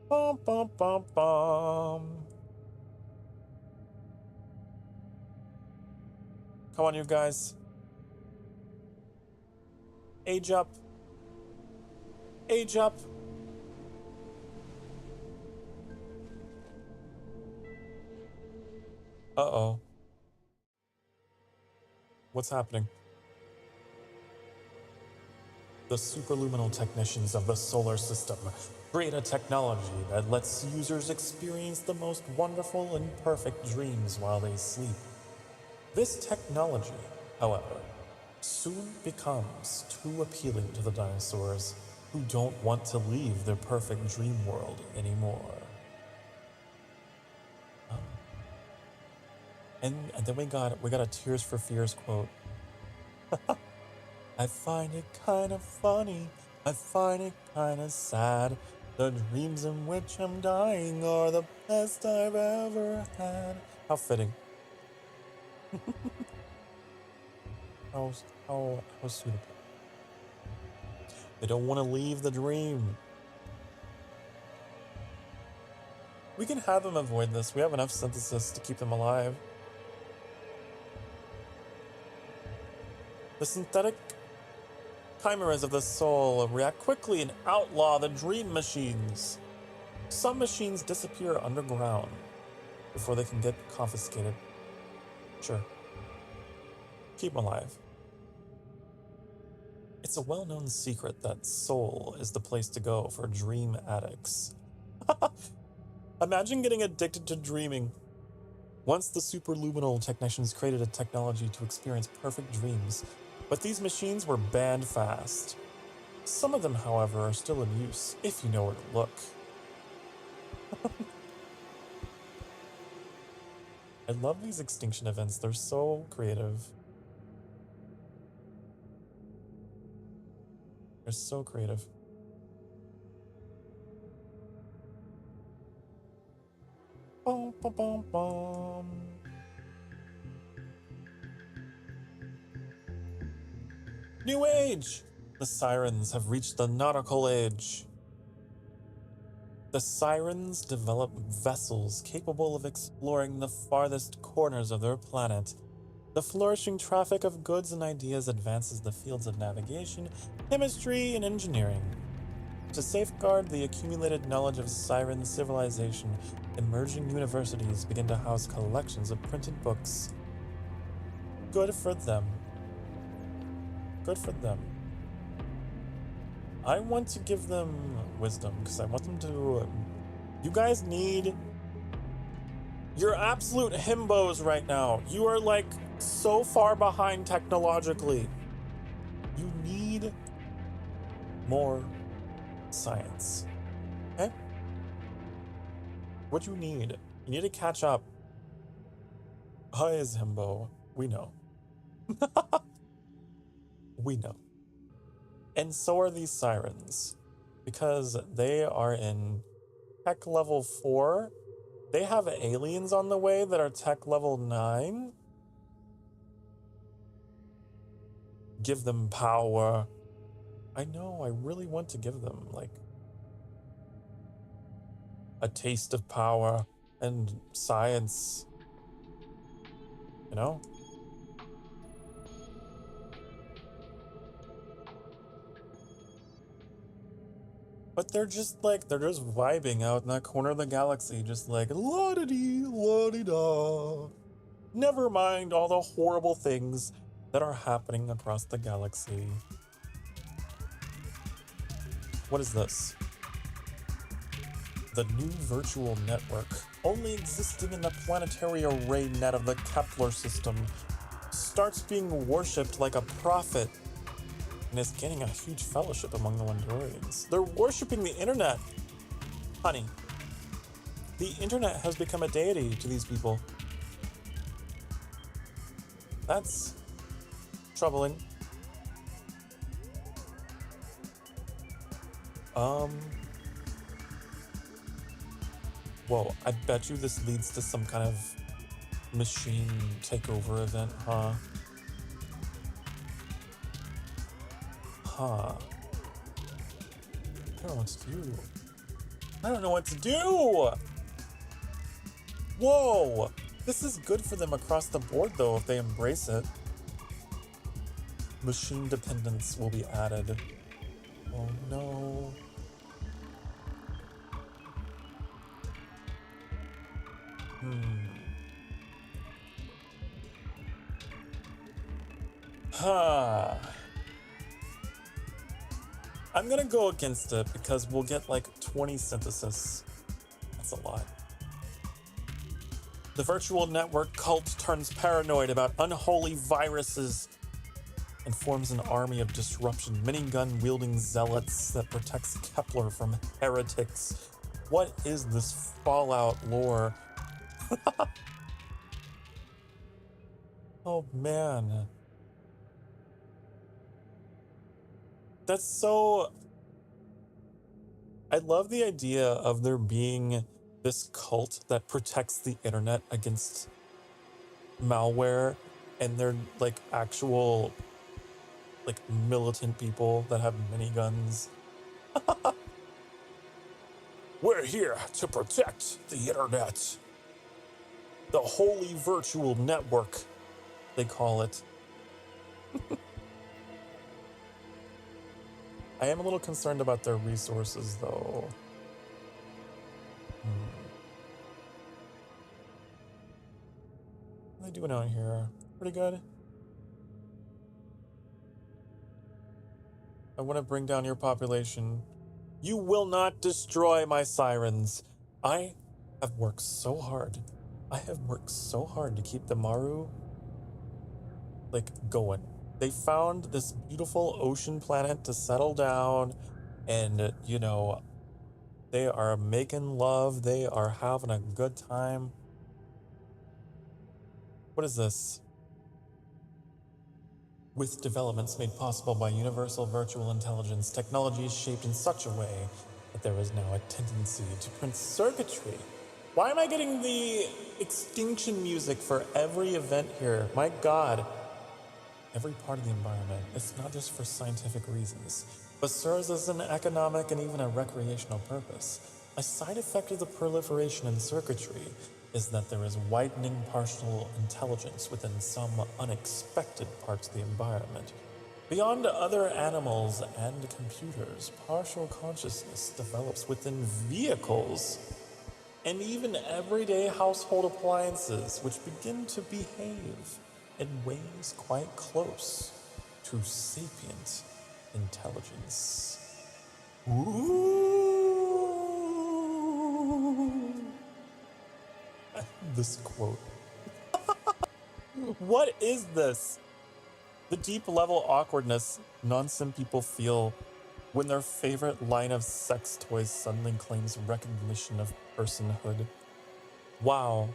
Bum, bum, bum, bum. Come on, you guys. Age up. Age up. Uh-oh. What's happening? The superluminal technicians of the solar system create a technology that lets users experience the most wonderful and perfect dreams while they sleep. This technology, however, soon becomes too appealing to the dinosaurs who don't want to leave their perfect dream world anymore. And then we got a Tears for Fears quote. I find it kind of funny. I find it kind of sad. The dreams in which I'm dying are the best I've ever had. How fitting. how suitable. They don't want to leave the dream. We can have them avoid this. We have enough synthesis to keep them alive. The synthetic chimeras of the soul react quickly and outlaw the dream machines. Some machines disappear underground before they can get confiscated. Sure. Keep them alive. It's a well-known secret that Seoul is the place to go for dream addicts. Imagine getting addicted to dreaming. Once the superluminal technicians created a technology to experience perfect dreams, but these machines were banned fast. Some of them, however, are still in use, if you know where to look. I love these extinction events. They're so creative. They're so creative. Bum, bum, bum, bum. New Age! The Sirens have reached the nautical age. The Sirens develop vessels capable of exploring the farthest corners of their planet. The flourishing traffic of goods and ideas advances the fields of navigation, chemistry, and engineering. To safeguard the accumulated knowledge of Siren civilization, emerging universities begin to house collections of printed books. Good for them. Good for them. I want to give them wisdom because I want them to... You guys need... You're absolute himbos right now. You are like so far behind technologically. You need more science. Okay? What you need? You need to catch up. Hi is himbo. We know. We know. And so are these Sirens. Because they are in tech level 4. They have aliens on the way that are tech level 9. Give them power. I know, I really want to give them, like, a taste of power and science. You know? But they're just vibing out in that corner of the galaxy, just like, la-da-dee, la-dee-da. Never mind all the horrible things that are happening across the galaxy. What is this? The new virtual network, only existing in the planetary array net of the Kepler system, starts being worshipped like a prophet and is gaining a huge fellowship among the Wondorians. They're worshipping the internet! Honey, the internet has become a deity to these people. That's troubling. Whoa, I bet you this leads to some kind of machine takeover event, huh? Huh. I don't know what to do. I don't know what to do! Whoa! This is good for them across the board, though, if they embrace it. Machine dependence will be added. Oh no. Huh. I'm gonna go against it because we'll get like 20 synthesis. That's a lot. The virtual network cult turns paranoid about unholy viruses and forms an army of disruption, minigun-wielding zealots that protects Kepler from heretics. What is this Fallout lore? Oh man. That's so. I love the idea of there being this cult that protects the internet against malware, and they're like actual, like militant people that have miniguns. We're here to protect the internet. The holy virtual network, they call it. I am a little concerned about their resources, though. What are they doing out here? Pretty good. I want to bring down your population. You will not destroy my sirens. I have worked so hard. I have worked so hard to keep the Maru, like, going. They found this beautiful ocean planet to settle down, and, you know, they are making love. They are having a good time. What is this? With developments made possible by universal virtual intelligence, technology is shaped in such a way that there is now a tendency to print circuitry. Why am I getting the extinction music for every event here? My God. Every part of the environment, it's not just for scientific reasons, but serves as an economic and even a recreational purpose. A side effect of the proliferation in circuitry is that there is widening partial intelligence within some unexpected parts of the environment. Beyond other animals and computers, partial consciousness develops within vehicles and even everyday household appliances, which begin to behave in ways quite close to sapient intelligence. Ooh. This quote. What is this? The deep level awkwardness non-sim people feel when their favorite line of sex toys suddenly claims recognition of personhood. Wow,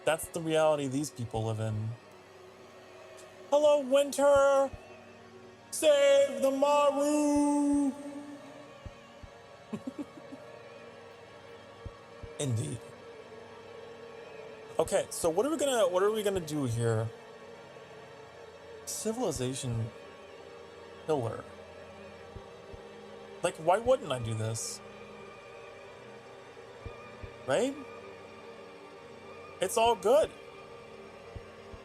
that's the reality these people live in. Hello, Winter! Save the Maru! Indeed. Okay, so what are we gonna do here? Civilization pillar. Like, why wouldn't I do this? Right? It's all good.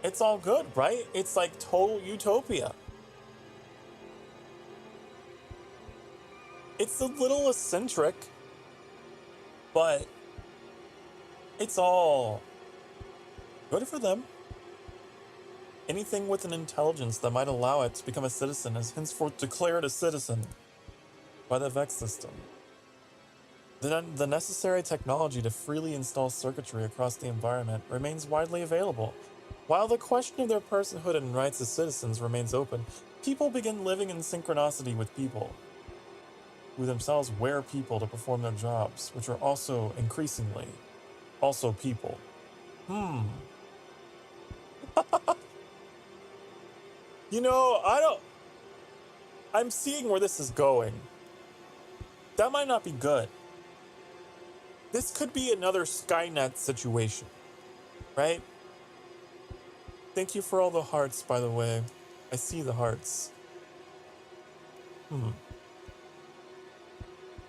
It's all good, right? It's like total utopia. It's a little eccentric, but it's all good for them. Anything with an intelligence that might allow it to become a citizen is henceforth declared a citizen by the Vex system. The necessary technology to freely install circuitry across the environment remains widely available. While the question of their personhood and rights as citizens remains open, people begin living in synchronicity with people, who themselves wear people to perform their jobs, which are also increasingly also people. You know, I'm seeing where this is going. That might not be good. This could be another Skynet situation, right? Thank you for all the hearts, by the way. I see the hearts.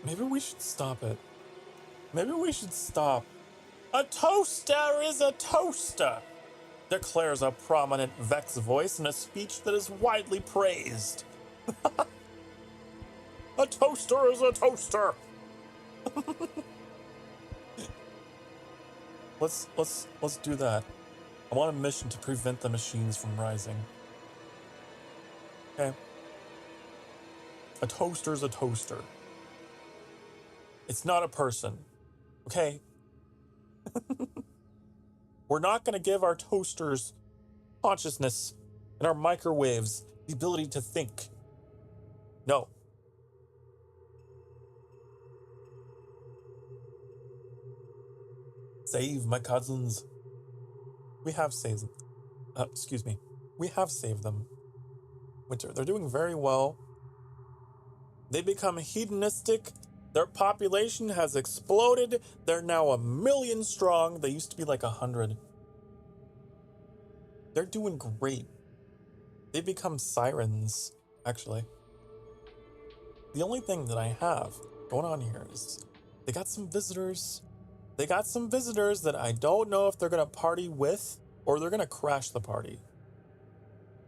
Maybe we should stop it. Maybe we should stop. A toaster is a toaster, declares a prominent Vex voice in a speech that is widely praised. A toaster is a toaster. Let's do that. I want a mission to prevent the machines from rising. Okay. A toaster is a toaster. It's not a person. Okay? We're not going to give our toasters consciousness and our microwaves the ability to think. No. Save my cousins. We have saved them. Excuse me. We have saved them. Winter. They're doing very well. They become hedonistic. Their population has exploded. They're now 1,000,000 strong. They used to be like 100. They're doing great. They become sirens, actually. The only thing that I have going on here is they got some visitors. They got some visitors that I don't know if they're going to party with or they're going to crash the party.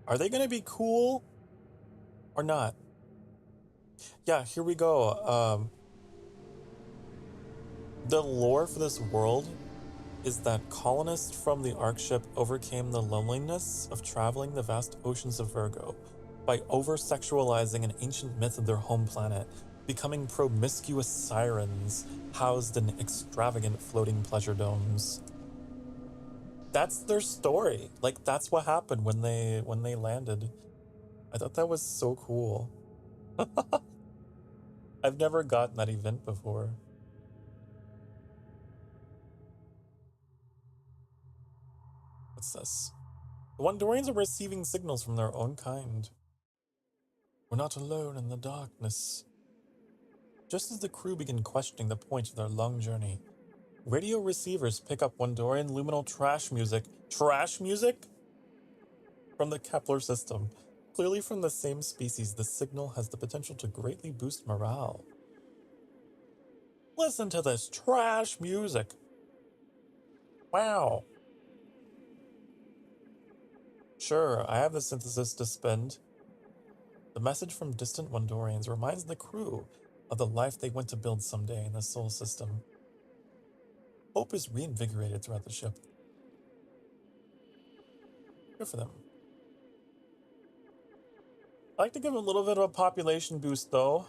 Are they going to be cool or not? Yeah, here we go. The lore for this world is that colonists from the Ark ship overcame the loneliness of traveling the vast oceans of Virgo by over-sexualizing an ancient myth of their home planet, becoming promiscuous sirens housed in extravagant floating pleasure domes. That's their story. Like, that's what happened when they landed. I thought that was so cool. I've never gotten that event before. What's this? The Wandorians are receiving signals from their own kind. We're not alone in the darkness. Just as the crew begin questioning the point of their long journey, radio receivers pick up Wandorian luminal trash music. Trash music? From the Kepler system. Clearly from the same species, the signal has the potential to greatly boost morale. Listen to this trash music. Wow. Sure, I have the synthesis to spend. The message from distant Wandorians reminds the crew of the life they went to build someday in the Sol system. Hope is reinvigorated throughout the ship. Good for them. I like to give them a little bit of a population boost, though,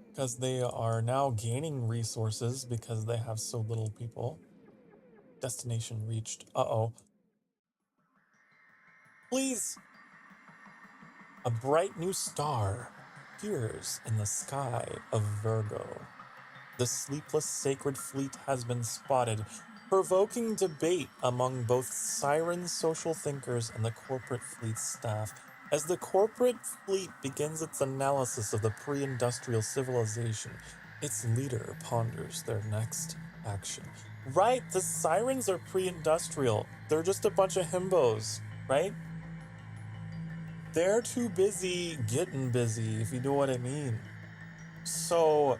because they are now gaining resources because they have so little people. Destination reached. Uh-oh. Please! A bright new star appears in the sky of Virgo. The sleepless sacred fleet has been spotted, provoking debate among both siren social thinkers and the corporate fleet staff. As the corporate fleet begins its analysis of the pre-industrial civilization, its leader ponders their next action. Right, the sirens are pre-industrial. They're just a bunch of himbos, right? They're too busy getting busy, if you know what I mean. So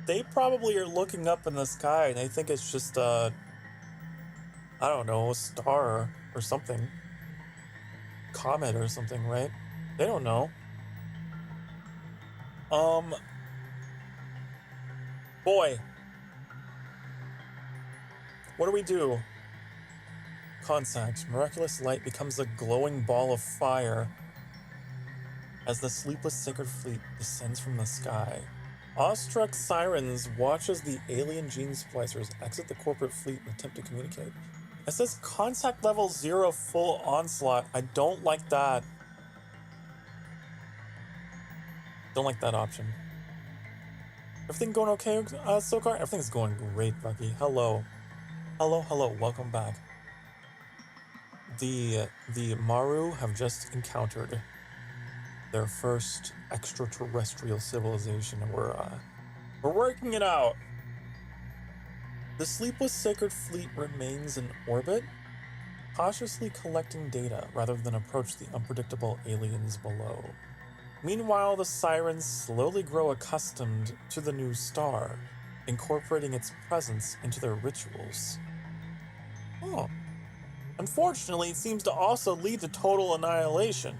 they probably are looking up in the sky and they think it's just I don't know, a star or something. Comet or something, right? They don't know. Boy. What do we do? Contact. Miraculous light becomes a glowing ball of fire as the sleepless sacred fleet descends from the sky. Awestruck sirens watch as the alien gene splicers exit the corporate fleet and attempt to communicate. It says contact level 0 full onslaught. I don't like that. Don't like that option. Everything going okay, Sokar? Everything's going great, Bucky. Hello. Hello, welcome back. The Maru have just encountered their first extraterrestrial civilization, and we're working it out. The sleepless sacred fleet remains in orbit, cautiously collecting data rather than approach the unpredictable aliens below. Meanwhile, the sirens slowly grow accustomed to the new star, incorporating its presence into their rituals. Oh. Unfortunately, it seems to also lead to total annihilation.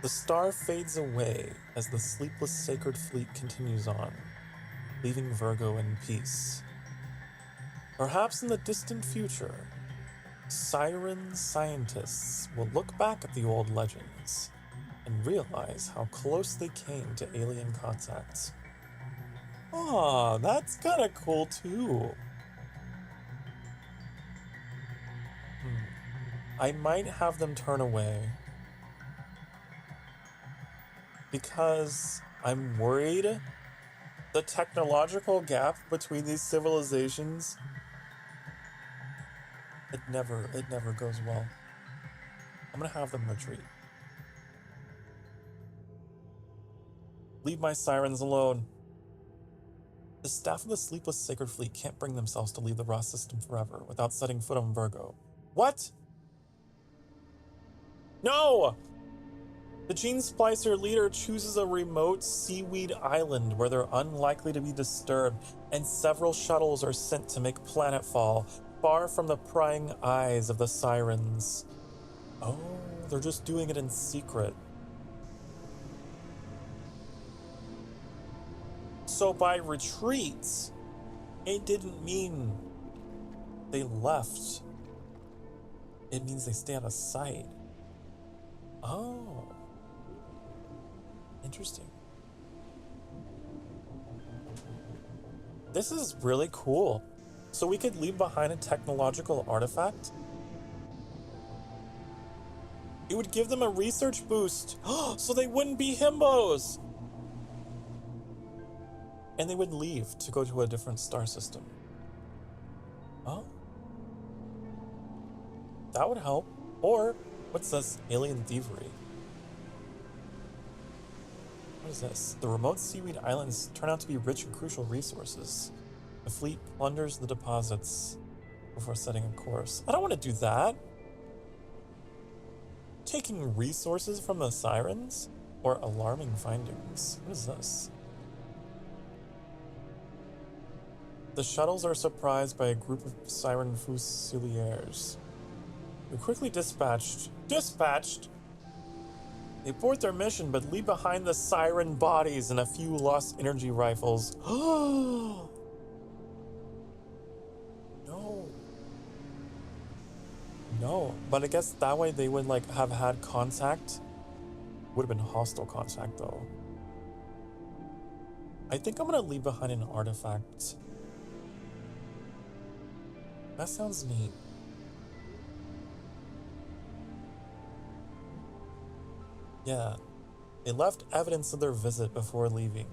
The star fades away as the sleepless sacred fleet continues on, leaving Virgo in peace. Perhaps in the distant future, siren scientists will look back at the old legends and realize how close they came to alien contacts. Aw, that's kinda cool too. I might have them turn away because I'm worried The technological gap between these civilizations, it never goes well. I'm gonna have them retreat. Leave my sirens alone. The staff of the Sleepless Sacred Fleet can't bring themselves to leave the Ross system forever without setting foot on Virgo. What? No! The Gene Splicer leader chooses a remote seaweed island where they're unlikely to be disturbed, and several shuttles are sent to make planetfall, far from the prying eyes of the sirens. Oh, they're just doing it in secret. So by retreats, it didn't mean they left. It means they stay out of sight. Oh, interesting. This is really cool. So we could leave behind a technological artifact. It would give them a research boost, so they wouldn't be himbos. And they would leave to go to a different star system. Oh, that would help. Or, what's this? Alien thievery. What is this? The remote seaweed islands turn out to be rich and crucial resources. The fleet plunders the deposits before setting a course. I don't want to do that. Taking resources from the sirens? Or alarming findings? What is this? The shuttles are surprised by a group of siren fusiliers. They're quickly dispatched. They abort their mission but leave behind the siren bodies and a few lost energy rifles. No. No, but I guess that way they would like have had contact. Would have been hostile contact though. I think I'm gonna leave behind an artifact. That sounds neat. Yeah, they left evidence of their visit before leaving.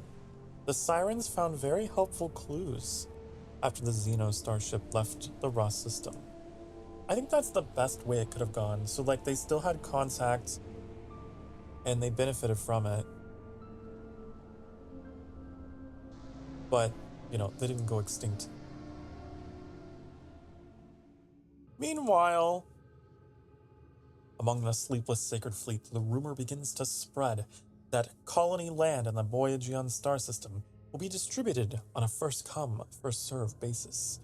The sirens found very helpful clues after the Xeno starship left the Ross system. I think that's the best way it could have gone. So like they still had contact and they benefited from it. But, you know, they didn't go extinct. Meanwhile, among the Sleepless Sacred Fleet, the rumor begins to spread that colony land in the Boyajian star system will be distributed on a first-come, first-served basis.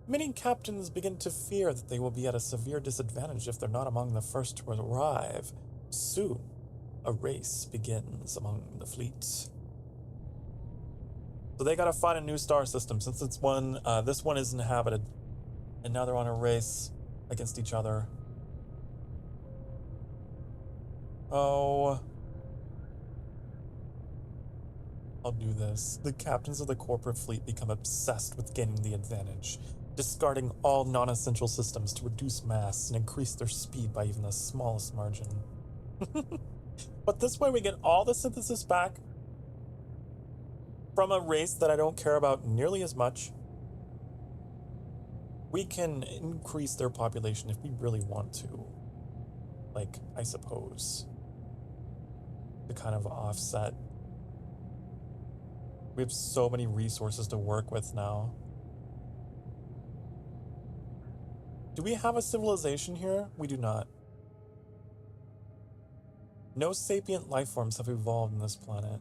Many captains begin to fear that they will be at a severe disadvantage if they're not among the first to arrive. Soon, a race begins among the fleet. So they gotta find a new star system since this one is inhabited, and now they're on a race against each other. Oh, I'll do this. The captains of the corporate fleet become obsessed with gaining the advantage, discarding all non-essential systems to reduce mass and increase their speed by even the smallest margin. But this way we get all the synthesis back from a race that I don't care about nearly as much. We can increase their population if we really want to. Like, I suppose. To kind of offset. We have so many resources to work with now. Do we have a civilization here? We do not. No sapient life forms have evolved on this planet.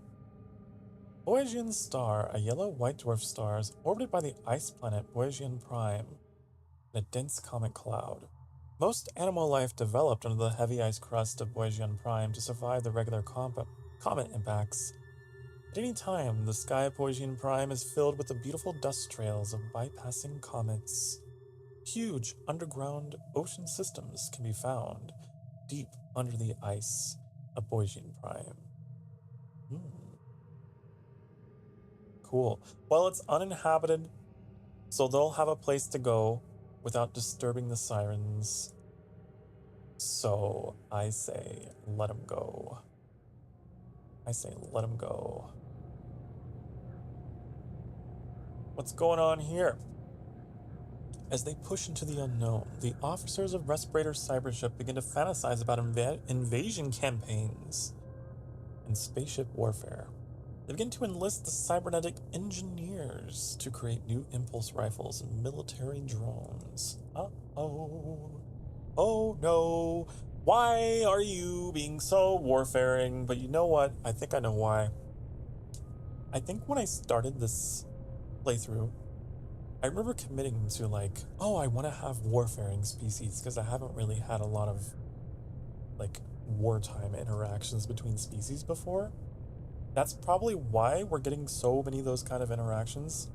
Boyajian star, a yellow-white dwarf star, is orbited by the ice planet Boyajian Prime in a dense comet cloud. Most animal life developed under the heavy ice crust of Boyajian Prime to survive the regular comet impacts. At any time, the sky of Boyajian Prime is filled with the beautiful dust trails of bypassing comets. Huge underground ocean systems can be found deep under the ice of Boyajian Prime. Cool. Well, it's uninhabited, so they'll have a place to go without disturbing the sirens. So I say, let them go. I say, let them go. What's going on here? As they push into the unknown, the officers of Respirator Cybership begin to fantasize about invasion campaigns and spaceship warfare. They begin to enlist the cybernetic engineers to create new impulse rifles and military drones. Uh-oh. Oh no. Why are you being so warfaring? But you know what? I think I know why. I think when I started this playthrough, I remember committing to like, oh, I want to have warfaring species because I haven't really had a lot of like wartime interactions between species before. That's probably why we're getting so many of those kind of interactions.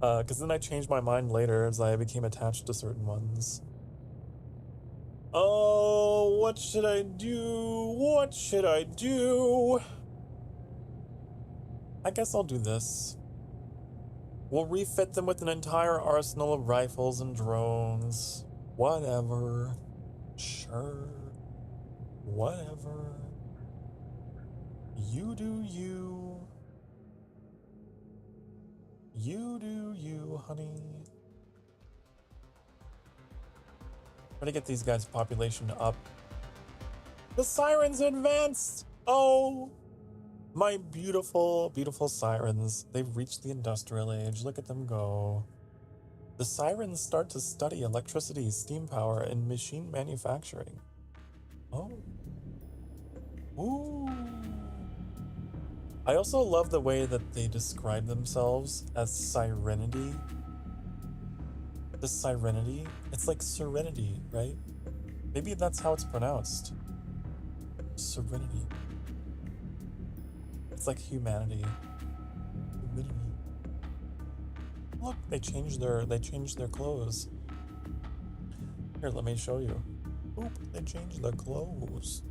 Because then I changed my mind later as I became attached to certain ones. Oh, what should I do? What should I do? I guess I'll do this. We'll refit them with an entire arsenal of rifles and drones. Whatever. Sure. Whatever. You do you. You do you, honey. Try to get these guys' population up. The sirens advanced! Oh! My beautiful, beautiful sirens. They've reached the industrial age. Look at them go. The sirens start to study electricity, steam power, and machine manufacturing. Oh. Ooh. I also love the way that they describe themselves as Sirenity. The Sirenity? It's like Serenity, right? Maybe that's how it's pronounced. Serenity. It's like humanity. Humanity. Look, they changed their clothes. Here, let me show you. Oop, they changed their clothes.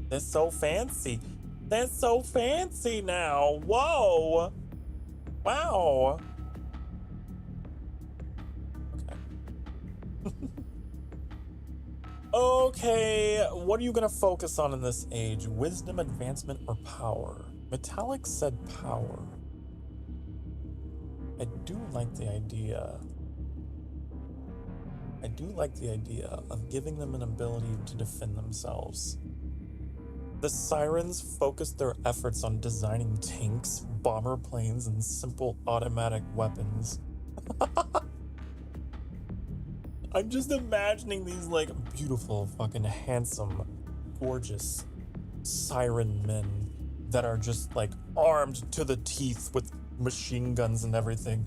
They're so fancy. They're so fancy now. Whoa. Wow. Okay. Okay, what are you gonna focus on in this age? Wisdom, advancement, or power? Metallic said power. I do like the idea. I do like the idea of giving them an ability to defend themselves. The sirens focused their efforts on designing tanks, bomber planes, and simple automatic weapons. I'm just imagining these like beautiful, fucking handsome, gorgeous siren men that are just like armed to the teeth with machine guns and everything.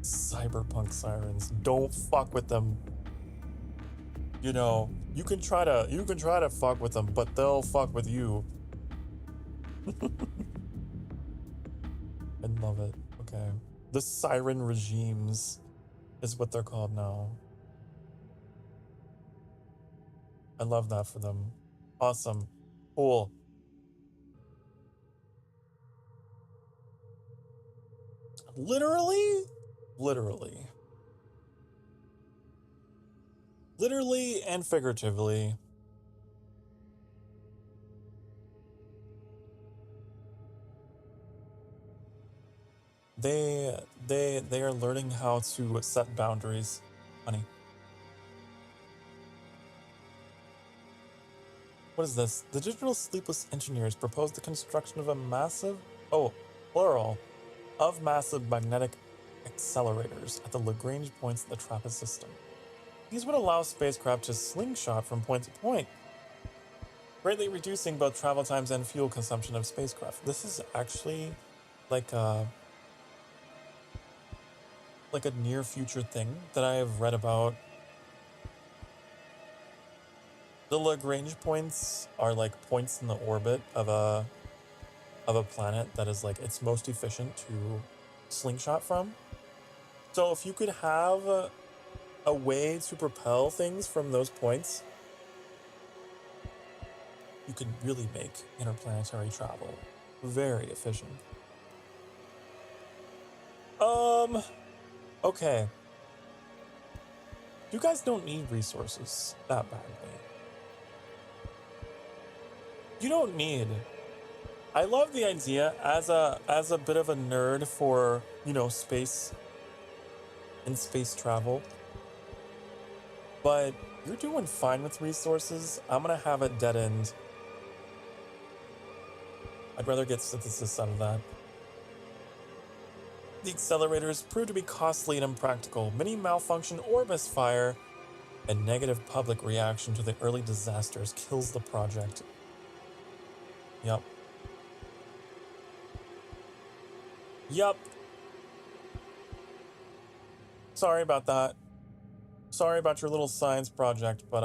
Cyberpunk sirens, don't fuck with them. You know, you can try to fuck with them, but they'll fuck with you. I love it. Okay. The siren regimes is what they're called now. I love that for them. Awesome. Cool. Literally? Literally. Literally and figuratively. They are learning how to set boundaries, honey. What is this? The digital sleepless engineers proposed the construction of a massive, plural, of massive magnetic accelerators at the Lagrange points of the TRAPPIST system. These would allow spacecraft to slingshot from point to point, greatly reducing both travel times and fuel consumption of spacecraft. This is actually like a near future thing that I have read about. The Lagrange points are like points in the orbit of a planet that is like it's most efficient to slingshot from. So if you could have a way to propel things from those points, you could really make interplanetary travel very efficient. Okay. You guys don't need resources that badly. You don't need I love the idea as a bit of a nerd for, you know, space and space travel. But you're doing fine with resources. I'm gonna have a dead end. I'd rather get synthesis out of that. The accelerators proved to be costly and impractical. Many malfunction or misfire, and negative public reaction to the early disasters kills the project. Yup. Yup. Sorry about that. Sorry about your little science project, but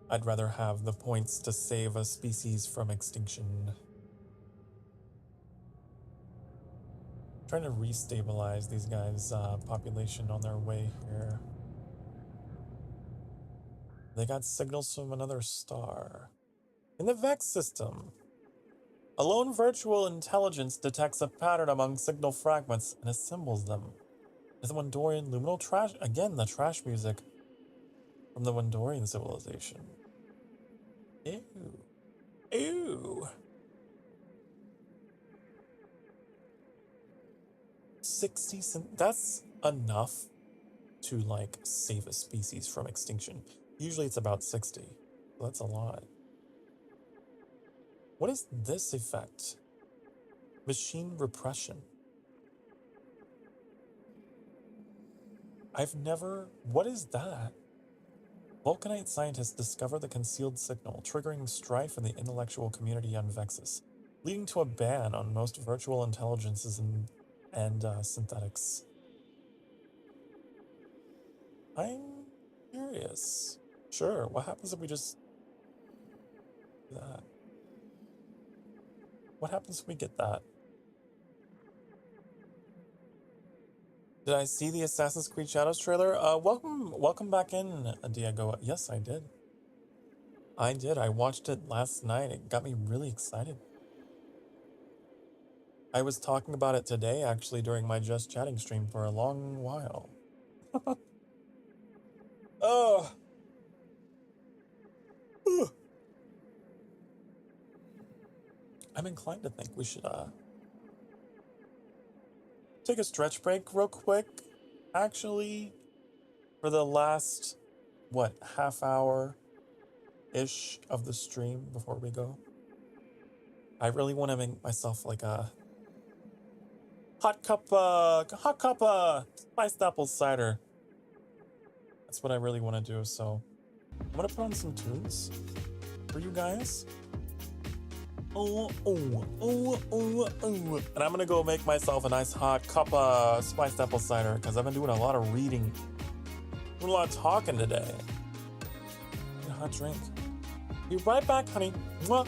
I'd rather have the points to save a species from extinction. Trying to restabilize these guys' population on their way here. They got signals from another star. In the Vex system, a lone virtual intelligence detects a pattern among signal fragments and assembles them. Is the Wendorian luminal trash? Again, the trash music from the Wendorian civilization. Ew. Ew. 60 cent. That's enough to, like, save a species from extinction. Usually it's about 60. So that's a lot. What is this effect? Machine repression. I've never... What is that? Vulcanite scientists discover the concealed signal, triggering strife in the intellectual community on Vexus, leading to a ban on most virtual intelligences and synthetics. I'm curious. Sure, what happens if we just do that? What happens if we get that? Did I see the Assassin's Creed Shadows trailer? Welcome back in, Diego. Yes, I did. I did. I watched it last night. It got me really excited. I was talking about it today, actually, during my Just Chatting stream for a long while. Oh. I'm inclined to think we should, take a stretch break real quick. Actually, for the last, what, half hour-ish of the stream before we go. I really want to make myself like a hot cup spiced apple cider. That's what I really want to do, so I'm gonna put on some tunes for you guys. And I'm gonna go make myself a nice hot cup of spiced apple cider because I've been doing a lot of reading, doing a lot of talking today. Need a hot drink. Be right back, honey. Mwah.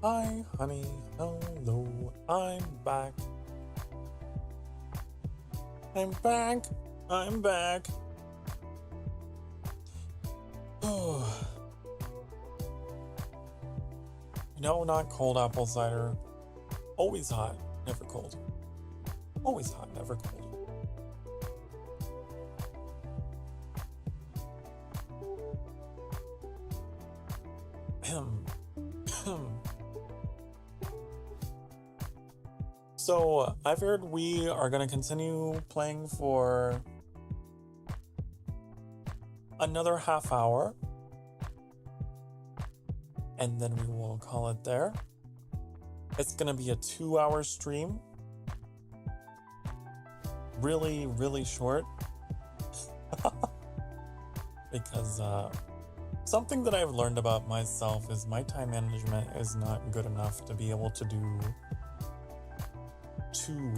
Hi, honey. Hello. I'm back. I'm back. I'm back. Oh. No, not cold apple cider. Always hot, never cold. Always hot, never cold. So, I've heard we are going to continue playing for another half hour, and then we will call it there. It's going to be a 2-hour stream. Really, really short. Because something that I've learned about myself is my time management is not good enough to be able to do 2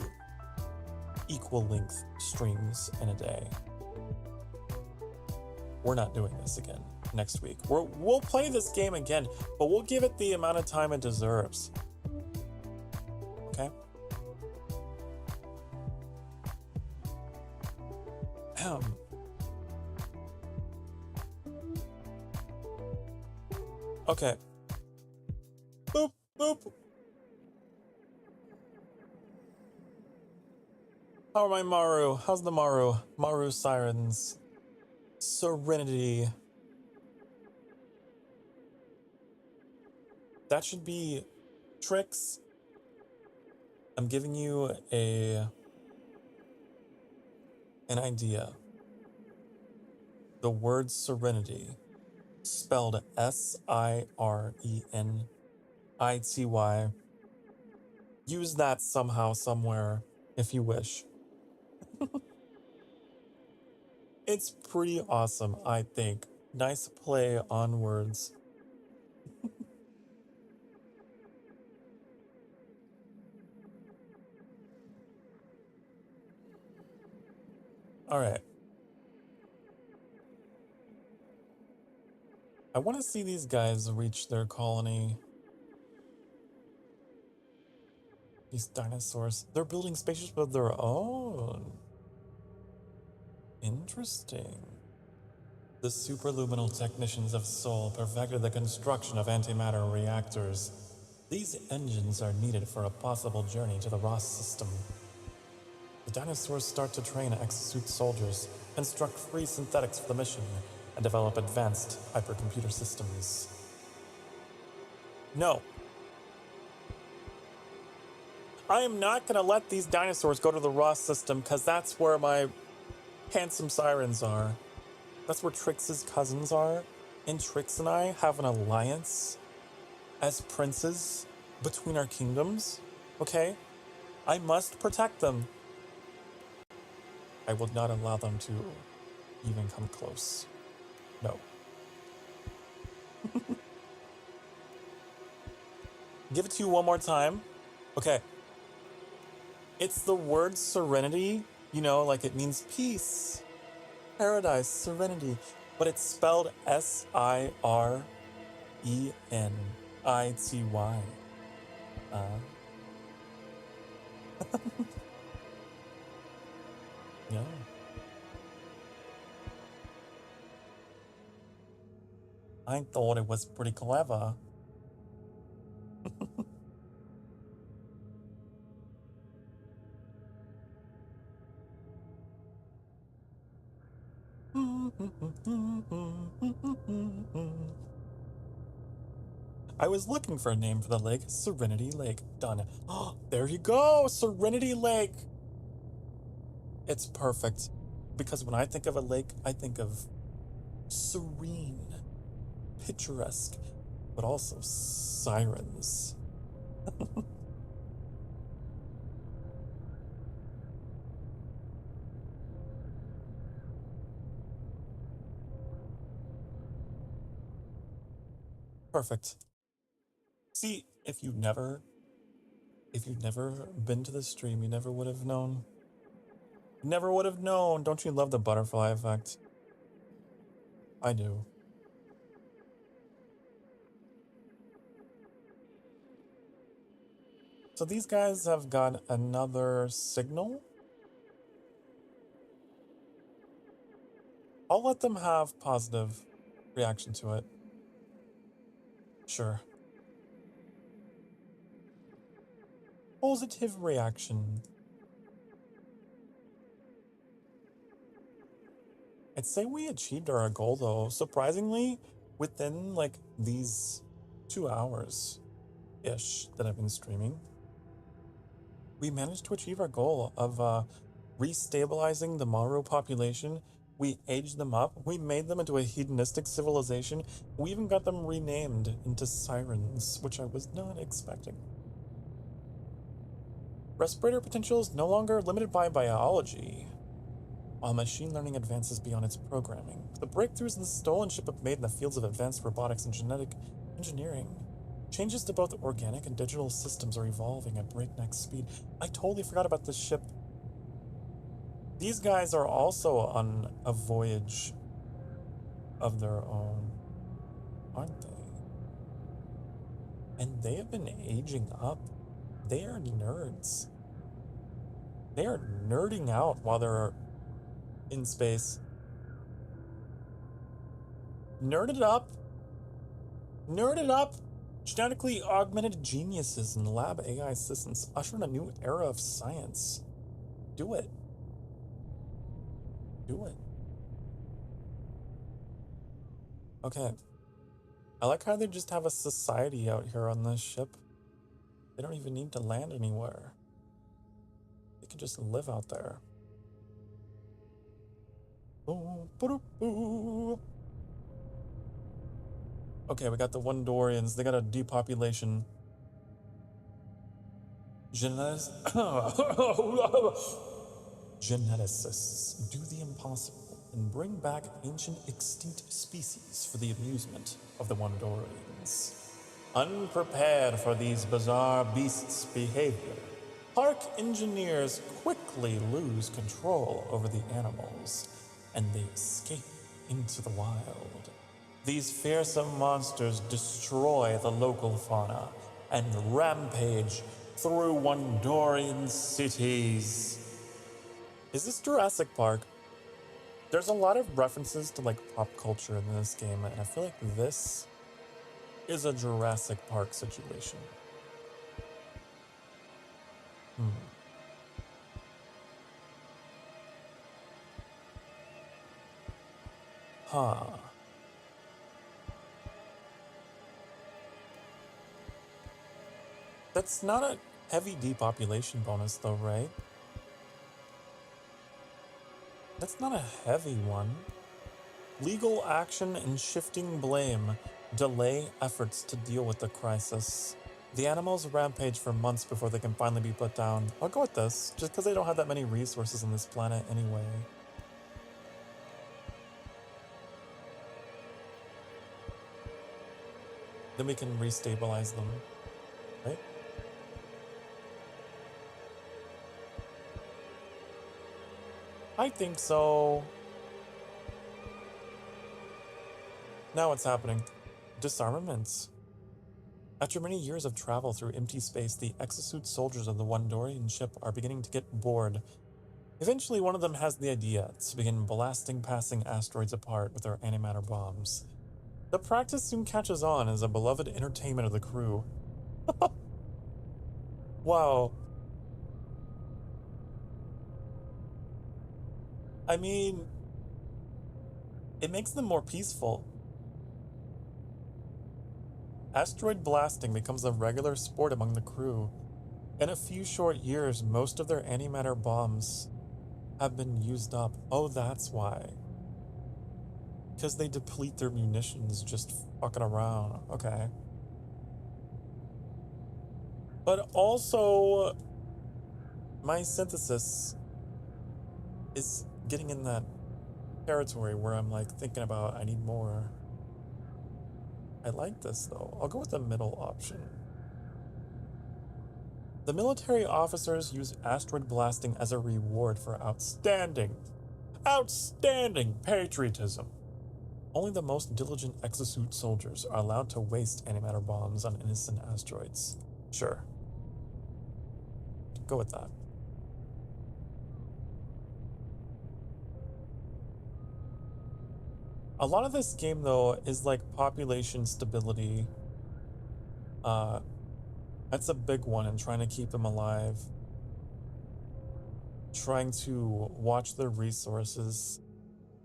equal length streams in a day. We're not doing this again next week. We'll play this game again, but we'll give it the amount of time it deserves. Okay? Okay. Boop, boop. How are my Maru? How's the Maru? Maru Sirens. Serenity. That should be tricks. I'm giving you an idea. The word serenity, spelled S-I-R-E-N-I-T-Y. Use that somehow, somewhere, if you wish. It's pretty awesome, I think. Nice play on words. All right. I want to see these guys reach their colony. These dinosaurs. They're building spaceships of their own. Interesting. The superluminal technicians of Sol perfected the construction of antimatter reactors. These engines are needed for a possible journey to the Ross system. The dinosaurs start to train exosuit soldiers, construct free synthetics for the mission, and develop advanced hypercomputer systems. No. I am not going to let these dinosaurs go to the Ross system because that's where my handsome sirens are. That's where Trix's cousins are. And Trix and I have an alliance as princes between our kingdoms. Okay? I must protect them. I will not allow them to even come close. No. Give it to you one more time. Okay. It's the word serenity. You know, like it means peace, paradise, serenity. But it's spelled S-I-R-E-N-I-T-Y. Yeah. I thought it was pretty clever. I was looking for a name for the lake. Serenity Lake. Done. Oh, there you go. Serenity Lake. It's perfect. Because when I think of a lake, I think of serene, picturesque, but also sirens. Perfect. See, if you'd never been to the stream, you never would have known. Never would have known. Don't you love the butterfly effect? I do. So these guys have got another signal. I'll let them have positive reaction to it. Sure. Positive reaction. I'd say we achieved our goal though. Surprisingly, within like these 2 hours-ish that I've been streaming, we managed to achieve our goal of restabilizing the Maru population. We aged them up. We made them into a hedonistic civilization. We even got them renamed into sirens, which I was not expecting. Respirator potential is no longer limited by biology, while machine learning advances beyond its programming. The breakthroughs the stolen ship have made in the fields of advanced robotics and genetic engineering. Changes to both organic and digital systems are evolving at breakneck speed. I totally forgot about this ship. These guys are also on a voyage of their own, aren't they? And they have been aging up. They are nerds. They are nerding out while they're in space. Nerded up. Nerded up. Genetically augmented geniuses and lab AI assistants usher in a new era of science. Do it. Do it. Okay. I like how they just have a society out here on this ship. They don't even need to land anywhere. They can just live out there. Okay, we got the Wondorians. They got a depopulation. Geneticists do the impossible and bring back ancient extinct species for the amusement of the Wondorians. Unprepared for these bizarre beasts' behavior, park engineers quickly lose control over the animals, and they escape into the wild. These fearsome monsters destroy the local fauna and rampage through Wondorian cities. Is this Jurassic Park? There's a lot of references to like pop culture in this game, and I feel like this is a Jurassic Park situation. Huh. That's not a heavy depopulation bonus though, right? That's not a heavy one. Legal action and shifting blame delay efforts to deal with the crisis. The animals rampage for months before they can finally be put down. I'll go with this, just because they don't have that many resources on this planet anyway. Then we can restabilize them, right? I think so. Now what's happening? Disarmaments. After many years of travel through empty space, the exosuit soldiers of the Wondorian ship are beginning to get bored. Eventually, one of them has the idea to begin blasting passing asteroids apart with their antimatter bombs. The practice soon catches on as a beloved entertainment of the crew. Wow. I mean, it makes them more peaceful. Asteroid blasting becomes a regular sport among the crew. In a few short years, most of their antimatter bombs have been used up. Oh, that's why. Because they deplete their munitions just fucking around. Okay. But also, my synthesis is getting in that territory where I'm like thinking about I need more. I like this though. I'll go with the middle option. The military officers use asteroid blasting as a reward for outstanding patriotism. Only the most diligent exosuit soldiers are allowed to waste antimatter bombs on innocent asteroids. Sure. go with that. A lot of this game, though, is like population stability. That's a big one, and trying to keep them alive. Trying to watch their resources.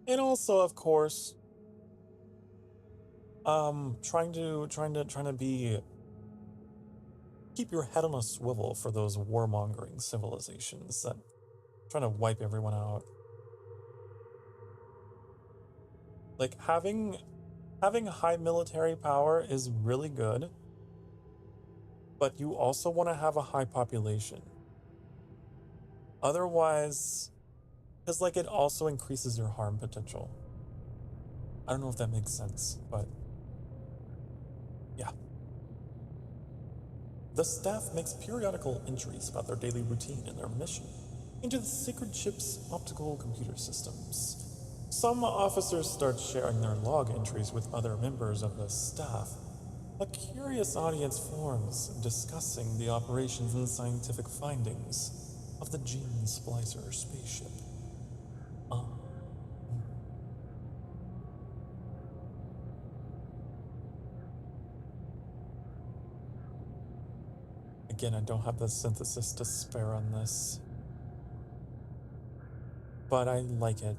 And also, of course, trying to be keep your head on a swivel for those warmongering civilizations that trying to wipe everyone out. Like having high military power is really good, but you also want to have a high population. Otherwise, because like it also increases your harm potential. I don't know if that makes sense, but yeah. The staff makes periodical entries about their daily routine and their mission into the sacred ship's optical computer systems. Some officers start sharing their log entries with other members of the staff. A curious audience forms discussing the operations and scientific findings of the Gene Splicer spaceship. Again, I don't have the synthesis to spare on this, but I like it,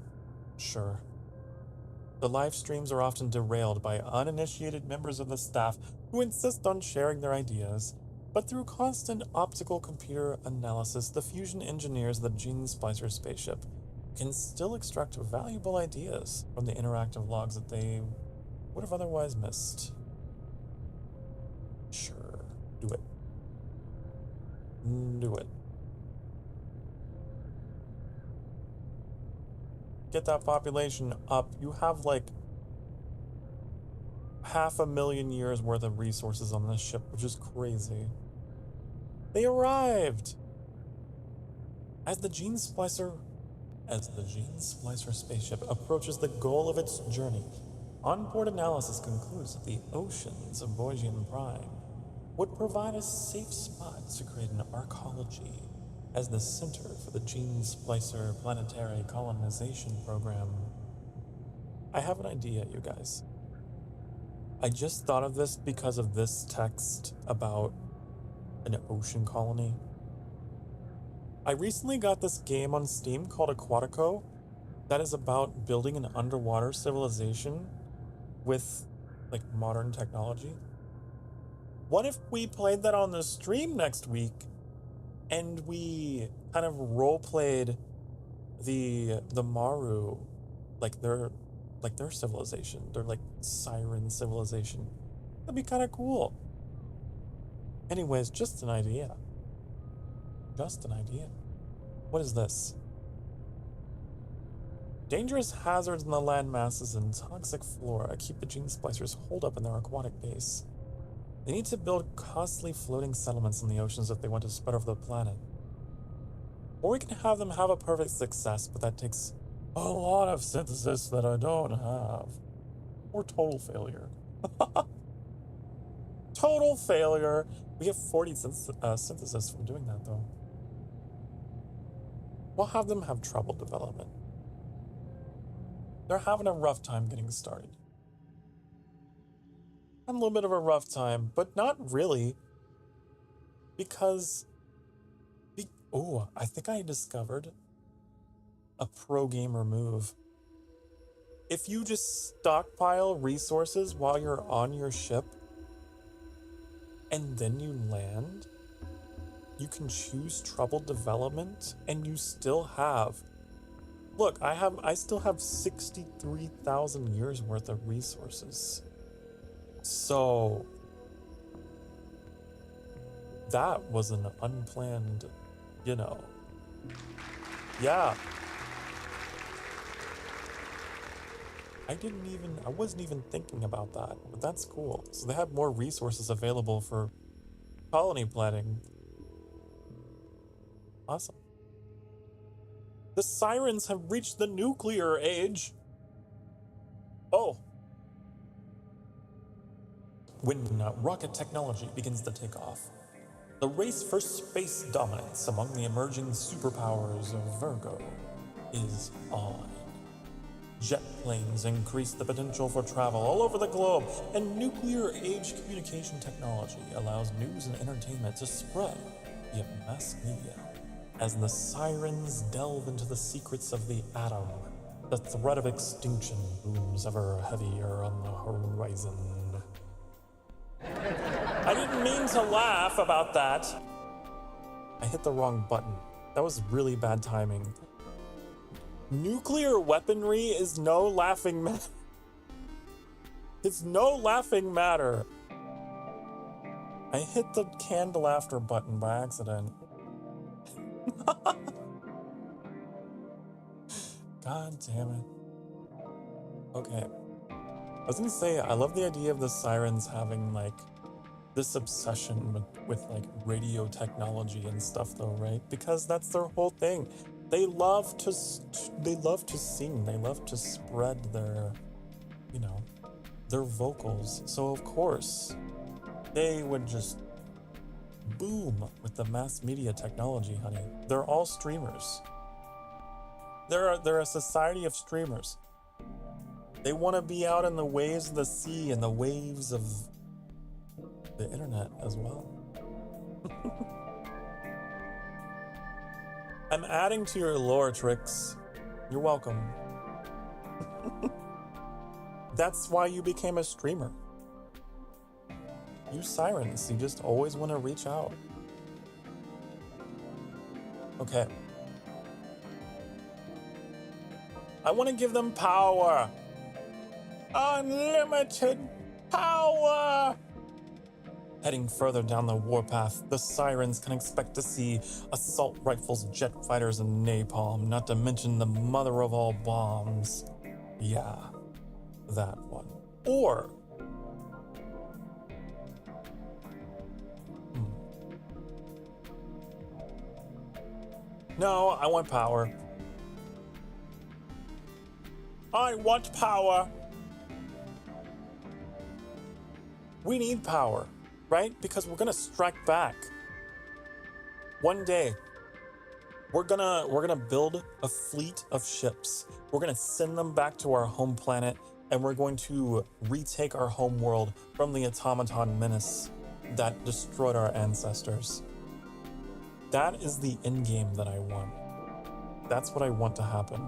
sure. The live streams are often derailed by uninitiated members of the staff who insist on sharing their ideas, but through constant optical computer analysis, the fusion engineers of the Gene Splicer spaceship can still extract valuable ideas from the interactive logs that they would have otherwise missed. Sure, do it. Do it. Get that population up. You have like 500,000 years worth of resources on this ship, which is crazy. They arrived! As the Gene Splicer spaceship approaches the goal of its journey, onboard analysis concludes that the oceans of Boygian Prime would provide a safe spot to create an arcology as the center for the Gene Splicer planetary colonization program. I have an idea, you guys. I just thought of this because of this text about an ocean colony. I recently got this game on Steam called Aquatico that is about building an underwater civilization with like modern technology. What if we played that on the stream next week and we kind of role-played the Maru, like their civilization, their like siren civilization? That'd be kind of cool. Anyways, just an idea. Just an idea. What is this? Dangerous hazards in the land masses and toxic flora keep the Gene Splicers holed up in their aquatic base. They need to build costly floating settlements in the oceans if they want to spread over the planet. Or we can have them have a perfect success, but that takes a lot of synthesis that I don't have. Or total failure. Total failure! We get 40 synthesis from doing that, though. We'll have them have trouble development. They're having a rough time getting started. A little bit of a rough time, but not really. Because... Oh, I think I discovered a pro gamer move. If you just stockpile resources while you're on your ship, and then you land, you can choose troubled development, and you still have... Look, I still have 63,000 years worth of resources. So... that was an unplanned, you know... Yeah. I wasn't even thinking about that, but that's cool. So they have more resources available for colony planning. Awesome. The sirens have reached the nuclear age. Oh. When rocket technology begins to take off, The race for space dominance among the emerging superpowers of Virgo is on. Jet planes increase the potential for travel all over the globe, and nuclear age communication technology allows news and entertainment to spread via mass media. As the sirens delve into the secrets of the atom, the threat of extinction looms ever heavier on the horizon. I didn't mean to laugh about that. I hit the wrong button. That was really bad timing. Nuclear weaponry is no laughing matter. It's no laughing matter. I hit the canned laughter button by accident. God damn it. Okay. I was gonna say, I love the idea of the sirens having like this obsession with like radio technology and stuff though, right? Because that's their whole thing. They love to sing. They love to spread their, you know, their vocals. So of course, they would just boom with the mass media technology, honey. They're all streamers. They're a society of streamers. They want to be out in the waves of the sea and the waves of the internet as well. I'm adding to your lore, Tricks. You're welcome. That's why you became a streamer. You sirens, you just always want to reach out. Okay. I want to give them power. Unlimited power! Heading further down the warpath, the sirens can expect to see assault rifles, jet fighters, and napalm, not to mention the mother of all bombs. Yeah, that one. Or... No, I want power. I want power. We need power, right? Because we're gonna strike back. One day, we're gonna build a fleet of ships. We're gonna send them back to our home planet, and we're going to retake our home world from the automaton menace that destroyed our ancestors. That is the end game that I want. That's what I want to happen.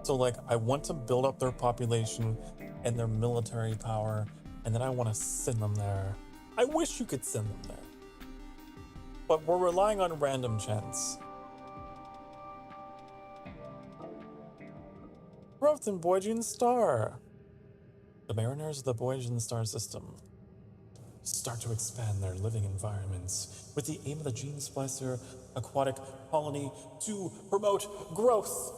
So like, I want to build up their population and their military power, and then I want to send them there. I wish you could send them there. But we're relying on random chance. Growth in Boygian Star. The mariners of the Boygian Star system start to expand their living environments with the aim of the Gene Splicer aquatic colony to promote growth.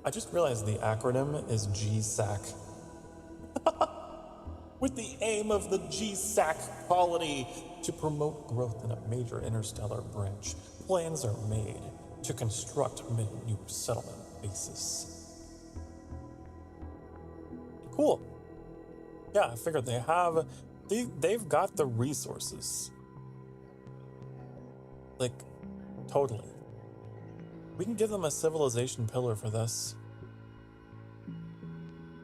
I just realized the acronym is GSAC. With the aim of the GSAC colony to promote growth in a major interstellar branch, plans are made to construct mid-new settlement bases. Cool. Yeah, I figured they've got the resources. Like, totally. We can give them a civilization pillar for this.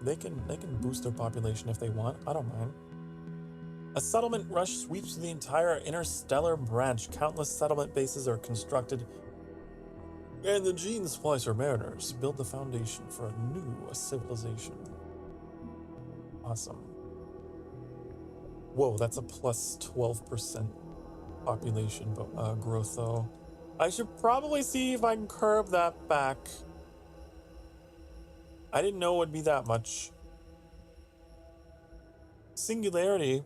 They can boost their population if they want. I don't mind. A settlement rush sweeps the entire interstellar branch. Countless settlement bases are constructed, and the Gene Splicer Mariners build the foundation for a new civilization. Awesome. Whoa, that's a plus 12% population growth though. I should probably see if I can curb that back. I didn't know it would be that much. Singularity.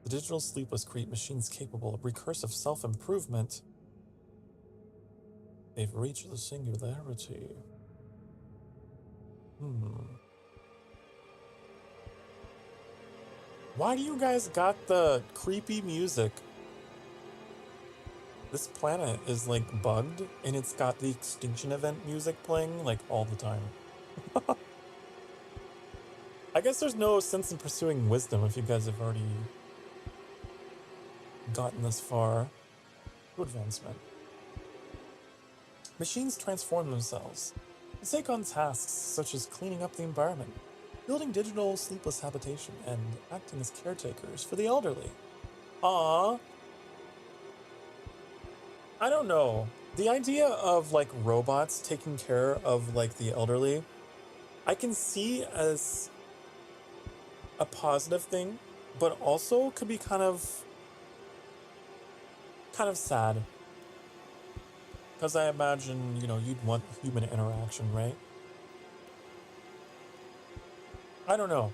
The digital sleepless create machines capable of recursive self-improvement. They've reached the singularity. Why do you guys got the creepy music? This planet is like bugged, and it's got the extinction event music playing like all the time. I guess there's no sense in pursuing wisdom if you guys have already gotten this far to advancement. Machines transform themselves to take on tasks such as cleaning up the environment, building digital sleepless habitation, and acting as caretakers for the elderly. Ah, I don't know. The idea of like robots taking care of like the elderly, I can see as a positive thing, but also could be kind of sad. Because I imagine, you'd want human interaction, right? I don't know.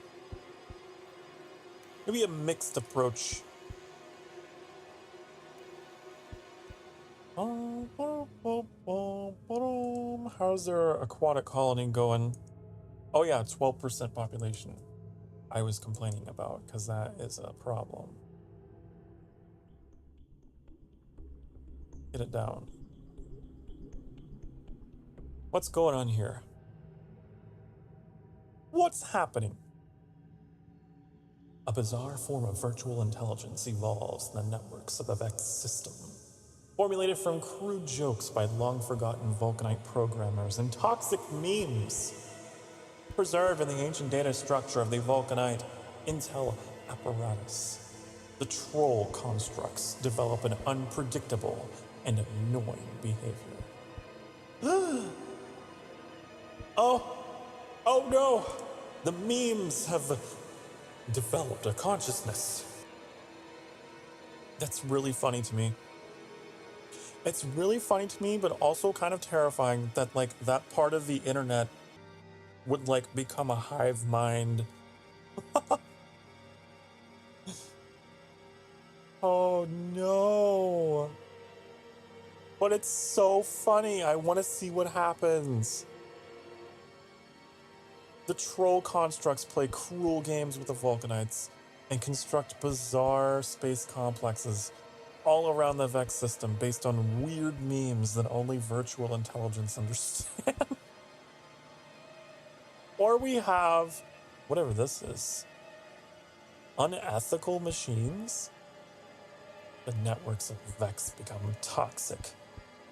Maybe a mixed approach. How's their aquatic colony going? Oh yeah, 12% population. I was complaining about, because that is a problem. Get it down. What's going on here? What's happening? A bizarre form of virtual intelligence evolves in the networks of the Vex system. Formulated from crude jokes by long-forgotten Vulcanite programmers and toxic memes. Preserved in the ancient data structure of the Vulcanite intel apparatus. The troll constructs develop an unpredictable and annoying behavior. Oh no! The memes have developed a consciousness. That's really funny to me. It's really funny to me, but also kind of terrifying that like that part of the internet would like become a hive mind. Oh no. But it's so funny. I want to see what happens. The troll constructs play cruel games with the Vulcanites and construct bizarre space complexes all around the Vex system based on weird memes that only virtual intelligence understand. Or we have, whatever this is, unethical machines? The networks of Vex become toxic.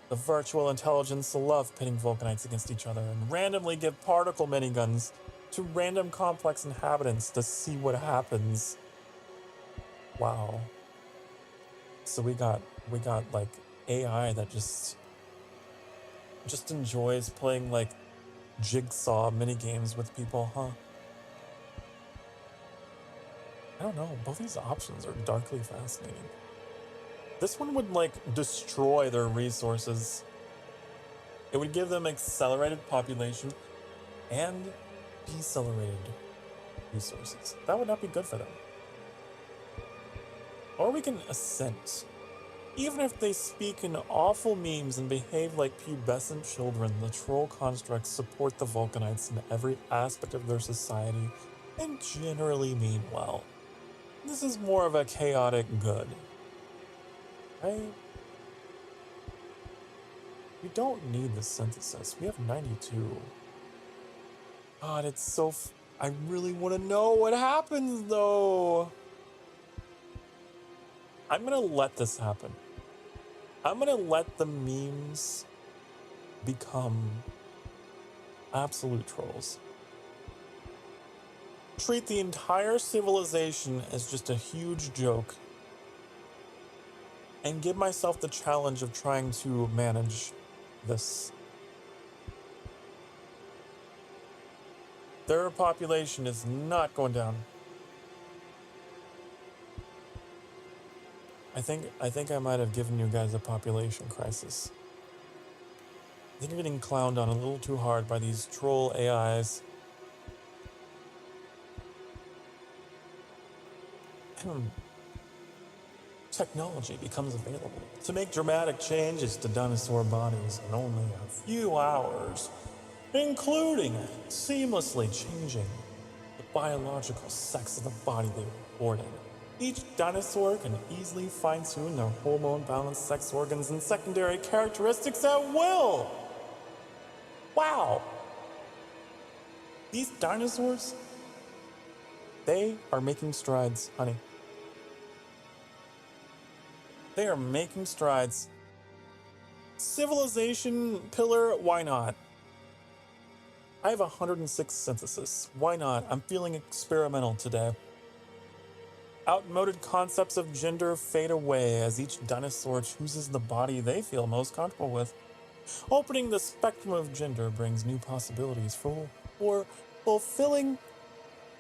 The virtual intelligence love pitting Vulcanites against each other and randomly give particle miniguns to random complex inhabitants to see what happens. Wow. So we got like AI that just enjoys playing like jigsaw minigames with people, huh? I don't know, both these options are darkly fascinating. This one would like destroy their resources. It would give them accelerated population and decelerated resources. That would not be good for them. Or we can assent. Even if they speak in awful memes and behave like pubescent children, the troll constructs support the Vulcanites in every aspect of their society and generally mean well. This is more of a chaotic good. Right? We don't need the synthesis. We have 92. God, it's so... I really want to know what happens, though. I'm gonna let this happen. I'm gonna let the memes become absolute trolls. Treat the entire civilization as just a huge joke and give myself the challenge of trying to manage this. Their population is not going down. I think I might have given you guys a population crisis. I think you're getting clowned on a little too hard by these troll AIs. Technology becomes available to make dramatic changes to dinosaur bodies in only a few hours, including seamlessly changing the biological sex of the body they were born in. Each dinosaur can easily fine-tune their hormone-balanced sex organs and secondary characteristics at will. Wow. These dinosaurs, they are making strides, honey. They are making strides. Civilization pillar, why not? I have 106 synthesis. Why not? I'm feeling experimental today. Outmoded concepts of gender fade away as each dinosaur chooses the body they feel most comfortable with. Opening the spectrum of gender brings new possibilities for fulfilling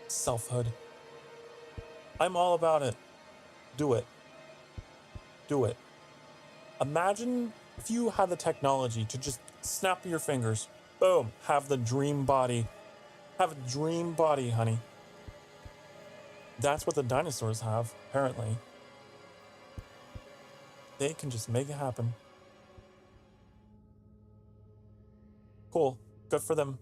selfhood. I'm all about it. Do it. Do it. Imagine if you had the technology to just snap your fingers, boom, have the dream body. Have a dream body, honey. That's what the dinosaurs have, apparently. They can just make it happen. Cool. Good for them.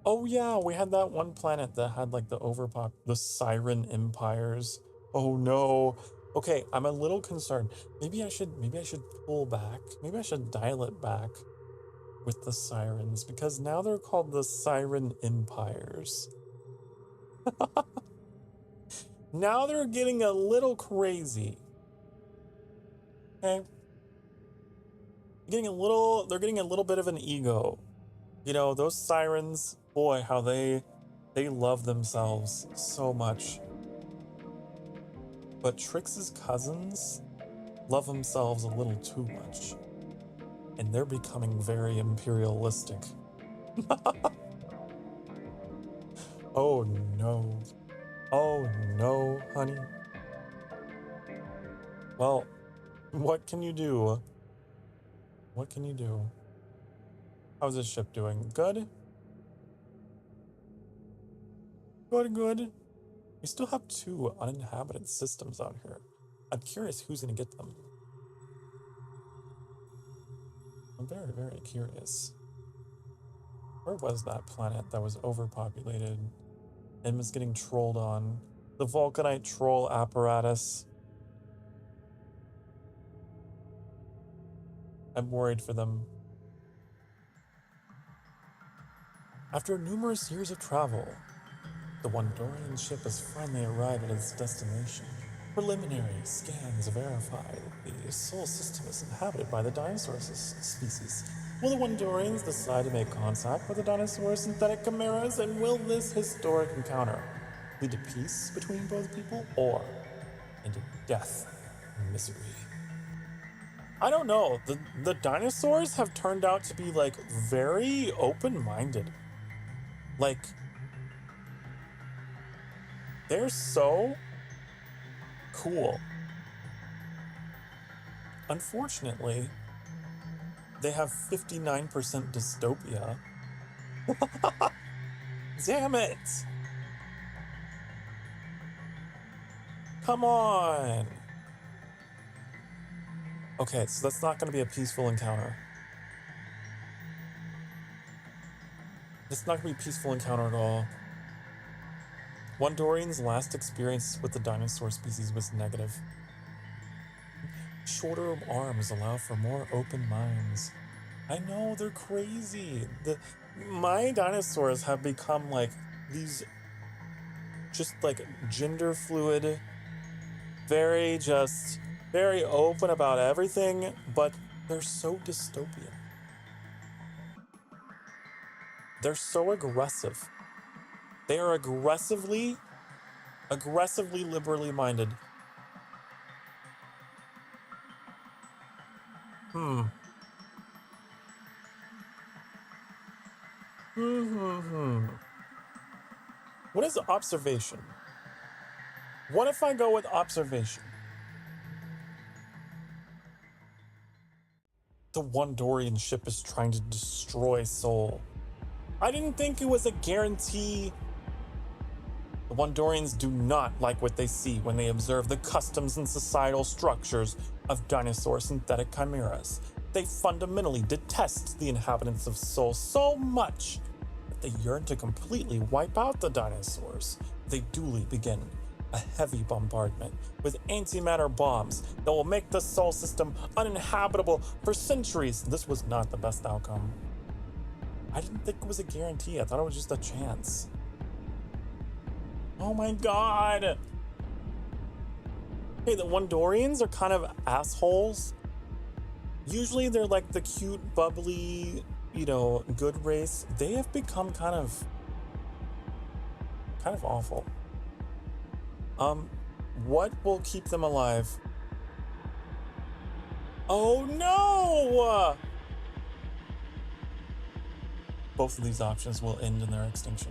Oh yeah, we had that one planet that had like the siren empires. Oh no. Okay, I'm a little concerned. Maybe I should pull back. Maybe I should dial it back with the sirens because now they're called the siren empires. Now they're getting a little crazy. Okay. They're getting a little bit of an ego. You know, those sirens, boy, how they love themselves so much. But Trix's cousins love themselves a little too much. And they're becoming very imperialistic. Oh no. Oh no, honey. Well, what can you do? What can you do? How's this ship doing? Good? Good. We still have 2 uninhabited systems out here. I'm curious who's gonna get them. I'm very, very curious. Where was that planet that was overpopulated and was getting trolled on? The Vulcanite troll apparatus. I'm worried for them. After numerous years of travel, the Wondorian ship has finally arrived at its destination. Preliminary scans verify that the Sol system is inhabited by the dinosaur species. Will the Wondorians decide to make contact with the dinosaur synthetic chimeras, and will this historic encounter lead to peace between both people or into death and misery? I don't know. The dinosaurs have turned out to be like very open-minded. Like, they're so cool. Unfortunately, they have 59% dystopia. Damn it! Come on! Okay, so that's not going to be a peaceful encounter. It's not going to be a peaceful encounter at all. Wondorian's last experience with the dinosaur species was negative. Shorter arms allow for more open minds. I know, they're crazy. My dinosaurs have become like these just like gender fluid, very open about everything, but they're so dystopian. They're so aggressive. They are aggressively liberally minded. What is observation? What if I go with observation? The Wondorian ship is trying to destroy Sol. I didn't think it was a guarantee. The Wondorians do not like what they see when they observe the customs and societal structures of dinosaur synthetic chimeras. They fundamentally detest the inhabitants of Sol so much that they yearn to completely wipe out the dinosaurs. They duly begin a heavy bombardment with antimatter bombs that will make the Sol system uninhabitable for centuries. This was not the best outcome. I didn't think it was a guarantee. I thought it was just a chance. Oh my god! Hey, the Wondorians are kind of assholes. Usually they're like the cute, bubbly, you know, good race. They have become kind of awful. What will keep them alive? Oh no! Both of these options will end in their extinction.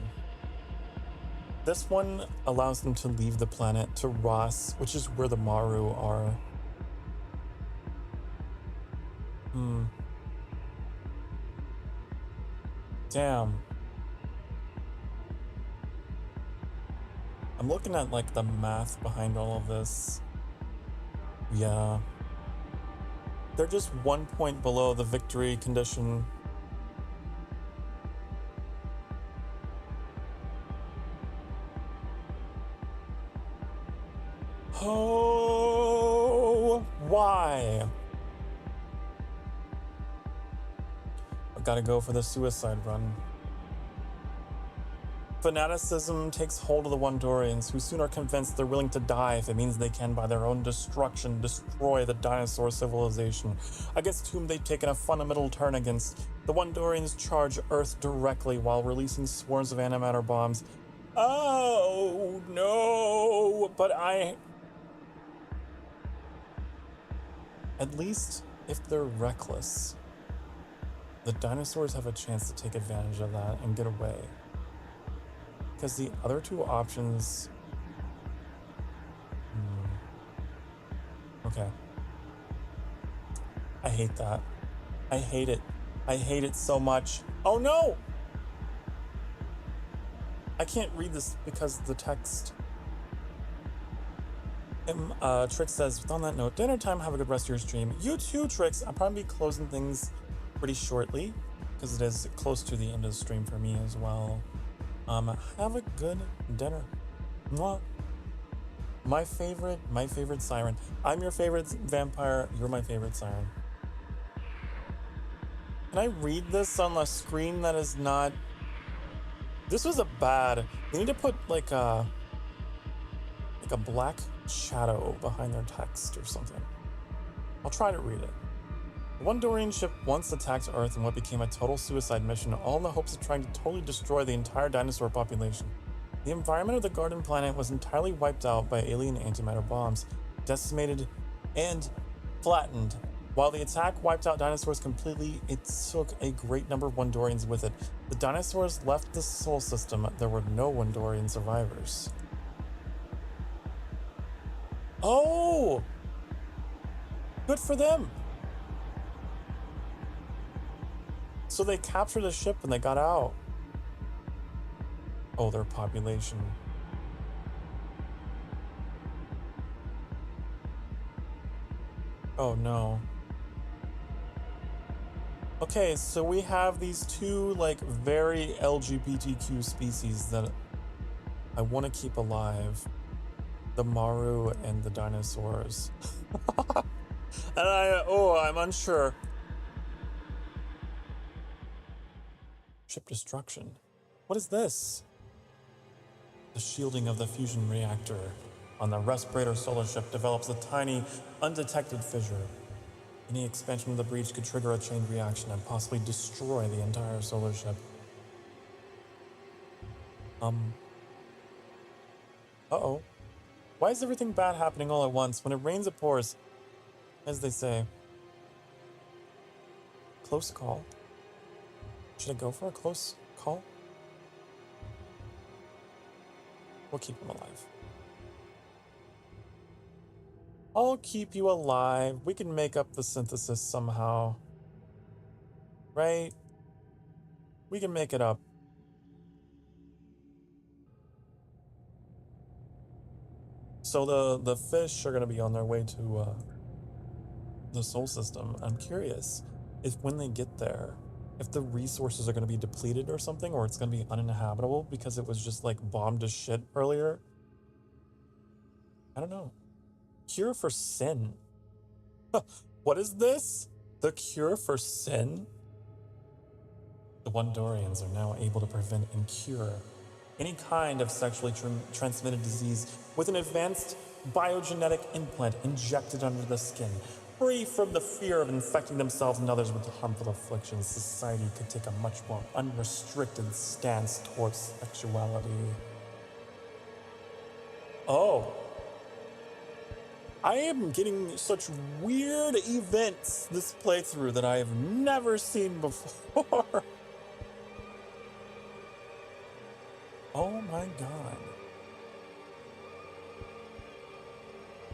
This one allows them to leave the planet to Ross, which is where the Maru are. Damn. I'm looking at like the math behind all of this. Yeah. They're just 1 point below the victory condition. Oh, why? I've got to go for the suicide run. Fanaticism takes hold of the Wondorians, who soon are convinced they're willing to die if it means they can, by their own destruction, destroy the dinosaur civilization, against whom they've taken a fundamental turn against. The Wondorians charge Earth directly while releasing swarms of antimatter bombs. Oh, no, but at least if they're reckless, the dinosaurs have a chance to take advantage of that and get away. Because the other two options... Okay. I hate that. I hate it. I hate it so much. Oh no! I can't read this because of the text. Trix says, on that note, dinner time, have a good rest of your stream. You too, Trix. I'll probably be closing things pretty shortly because it is close to the end of the stream for me as well. Have a good dinner. Mwah. My favorite siren. I'm your favorite vampire. You're my favorite siren. Can I read this on the screen that is not... This was a bad... They need to put like a black shadow behind their text or something. I'll try to read it. The Wondorian ship once attacked Earth in what became a total suicide mission, all in the hopes of trying to totally destroy the entire dinosaur population. The environment of the garden planet was entirely wiped out by alien antimatter bombs, decimated and flattened. While the attack wiped out dinosaurs completely, it took a great number of Wondorians with it. The dinosaurs left the Sol system. There were no Wondorian survivors. Oh! Good for them! So they captured the ship and they got out. Oh, their population. Oh no. Okay, so we have these two like very LGBTQ species that I want to keep alive. The Maru and the dinosaurs. And I'm unsure. Ship destruction. What is this? The shielding of the fusion reactor on the respirator solar ship develops a tiny, undetected fissure. Any expansion of the breach could trigger a chain reaction and possibly destroy the entire solar ship. Uh-oh. Why is everything bad happening all at once? When it rains, it pours, as they say. Close call. Should I go for a close call? We'll keep him alive. I'll keep you alive. We can make up the synthesis somehow. Right? We can make it up. So the fish are going to be on their way to the Sol system. I'm curious if when they get there, if the resources are going to be depleted or something, or it's going to be uninhabitable because it was just like bombed to shit earlier. I don't know. Cure for sin. What is this? The cure for sin? The Wondorians are now able to prevent and cure any kind of sexually transmitted disease with an advanced biogenetic implant injected under the skin, free from the fear of infecting themselves and others with harmful afflictions. Society could take a much more unrestricted stance towards sexuality. Oh. I am getting such weird events this playthrough that I have never seen before. Oh my god.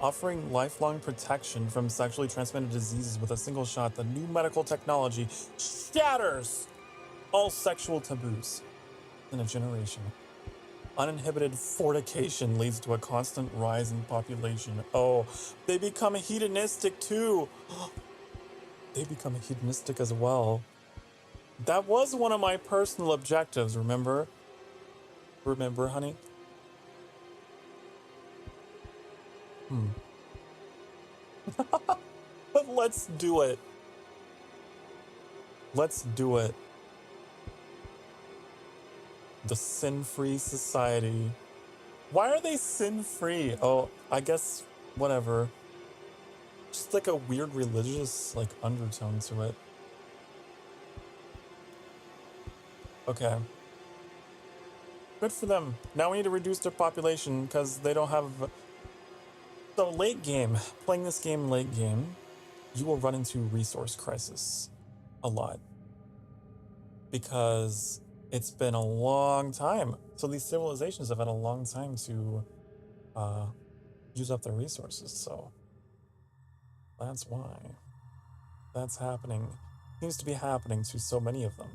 Offering lifelong protection from sexually transmitted diseases with a single shot, the new medical technology shatters all sexual taboos in a generation. Uninhibited fornication leads to a constant rise in population. Oh, they become hedonistic too. They become hedonistic as well. That was one of my personal objectives, remember? Remember, honey? But let's do it. Let's do it. The sin-free society. Why are they sin-free? Oh, I guess whatever. Just like a weird religious like undertone to it. Okay. Good for them. Now we need to reduce their population because they don't have... So late game, playing this game late game, you will run into resource crisis a lot. Because it's been a long time. So these civilizations have had a long time to use up their resources. So that's why. That's happening. Seems to be happening to so many of them.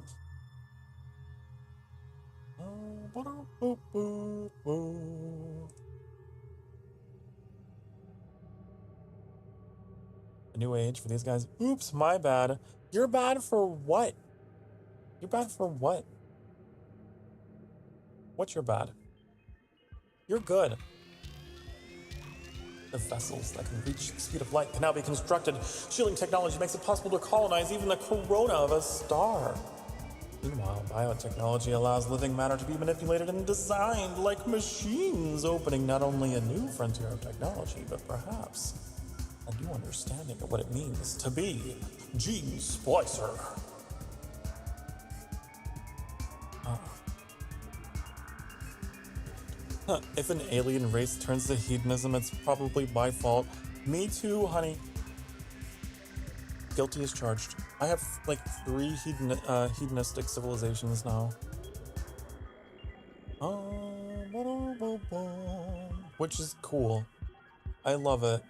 A new age for these guys. Oops, my bad. You're bad for what? You're bad for what? What's your bad? You're good. The vessels that can reach the speed of light can now be constructed. Shielding technology makes it possible to colonize even the corona of a star. Meanwhile, biotechnology allows living matter to be manipulated and designed like machines, opening not only a new frontier of technology, but perhaps a new understanding of what it means to be gene splicer. If an alien race turns to hedonism, it's probably by fault. Me too, honey. Guilty as charged. I have like 3 hedonistic civilizations now. Which is cool. I love it.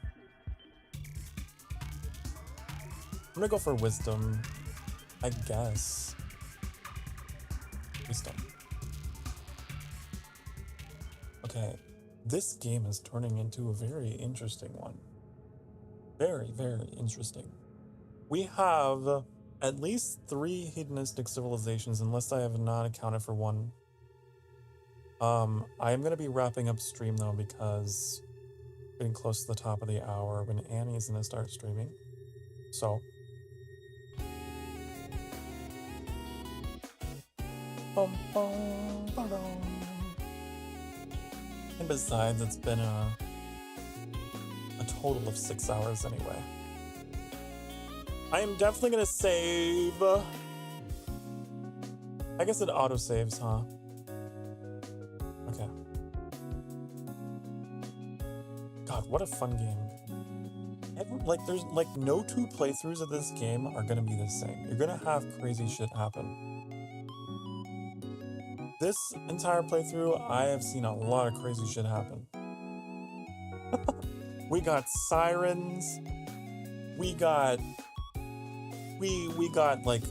I'm gonna go for wisdom, I guess. Wisdom. Okay, this game is turning into a very interesting one. Very, very interesting. We have at least 3 hedonistic civilizations, unless I have not accounted for one. I am going to be wrapping up stream though, because getting close to the top of the hour when Annie's going to start streaming. So. And besides, it's been a total of 6 hours anyway. I am definitely gonna save. I guess it auto-saves, huh? Okay. God, what a fun game. Like, there's like no 2 playthroughs of this game are gonna be the same. You're gonna have crazy shit happen. This entire playthrough, I have seen a lot of crazy shit happen. We got sirens. We got like...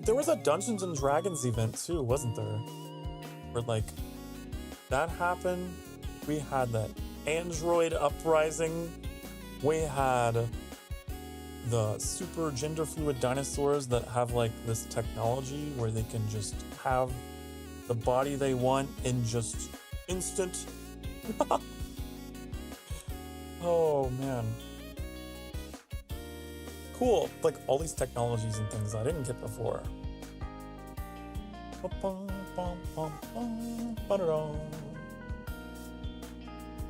there was a Dungeons and Dragons event too, wasn't there? Where like, that happened. We had that android uprising. We had the super gender fluid dinosaurs that have like this technology where they can just have the body they want in just instant. Oh man. Cool, like all these technologies and things I didn't get before.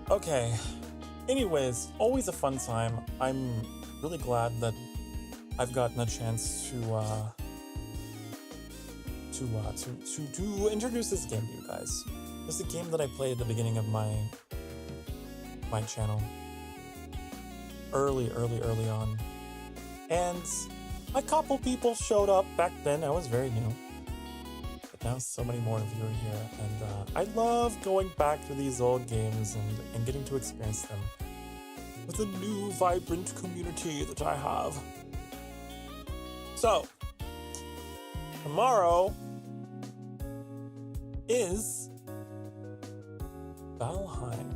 Okay. Anyways, always a fun time. I'm really glad that I've gotten a chance to introduce this game to you guys. This is a game that I played at the beginning of my channel. Early on. And a couple people showed up back then. I was very new. But now so many more of you are here. And I love going back to these old games and getting to experience them with a new, vibrant community that I have. So, tomorrow is Valheim.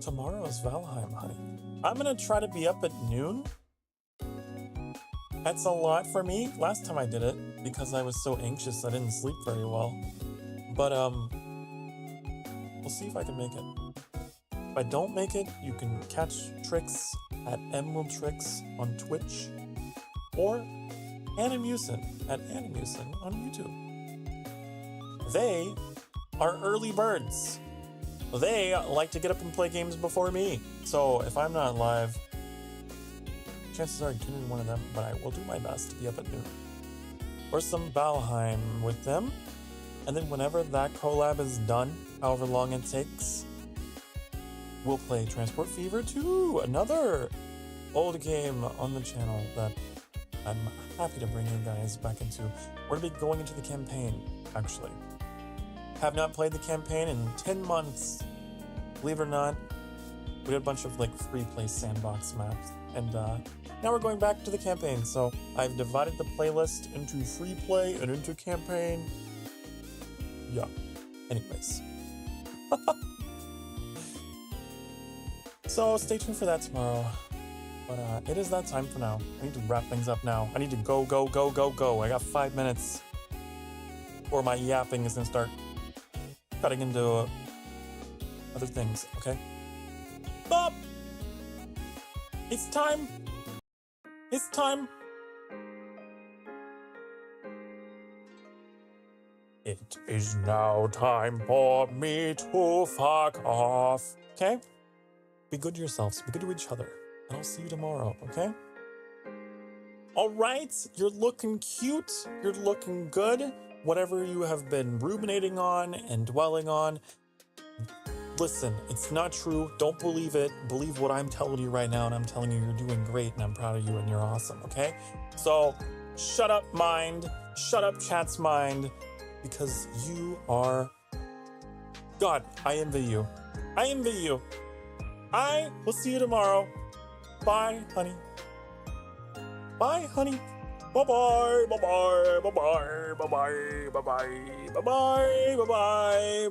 Tomorrow is Valheim, honey. I'm gonna try to be up at noon. That's a lot for me. Last time I did it, because I was so anxious, I didn't sleep very well. But, we'll see if I can make it. If I don't make it, you can catch Tricks at ENVtrix on Twitch, or Animusin at Animusin on YouTube. They are early birds. They like to get up and play games before me. So if I'm not live, chances are I tune in one of them, but I will do my best to be up at noon. Or some Valheim with them. And then whenever that collab is done, however long it takes, we'll play Transport Fever 2, another old game on the channel that I'm happy to bring you guys back into. We're going to be going into the campaign, actually. Have not played the campaign in 10 months. Believe it or not, we did a bunch of like free play sandbox maps, and now we're going back to the campaign. So I've divided the playlist into free play and into campaign. Yeah. Anyways. So stay tuned for that tomorrow. But it is that time for now. I need to wrap things up now. I need to go. I got 5 minutes before my yapping is gonna start cutting into other things, okay? Stop! It's time! It's time! It is now time for me to fuck off. Okay? Be good to yourselves, be good to each other, and I'll see you tomorrow, okay? Alright, you're looking cute, you're looking good. Whatever you have been ruminating on and dwelling on, listen, it's not true. Don't believe it. Believe what I'm telling you right now, and I'm telling you you're doing great, and I'm proud of you, and you're awesome, okay? So, shut up, mind. Shut up, chat's mind, because you are... God, I envy you. I envy you. I will see you tomorrow. Bye, honey. Bye, honey. Bye-bye, bye-bye, bye-bye, bye-bye, bye-bye, bye-bye, bye-bye.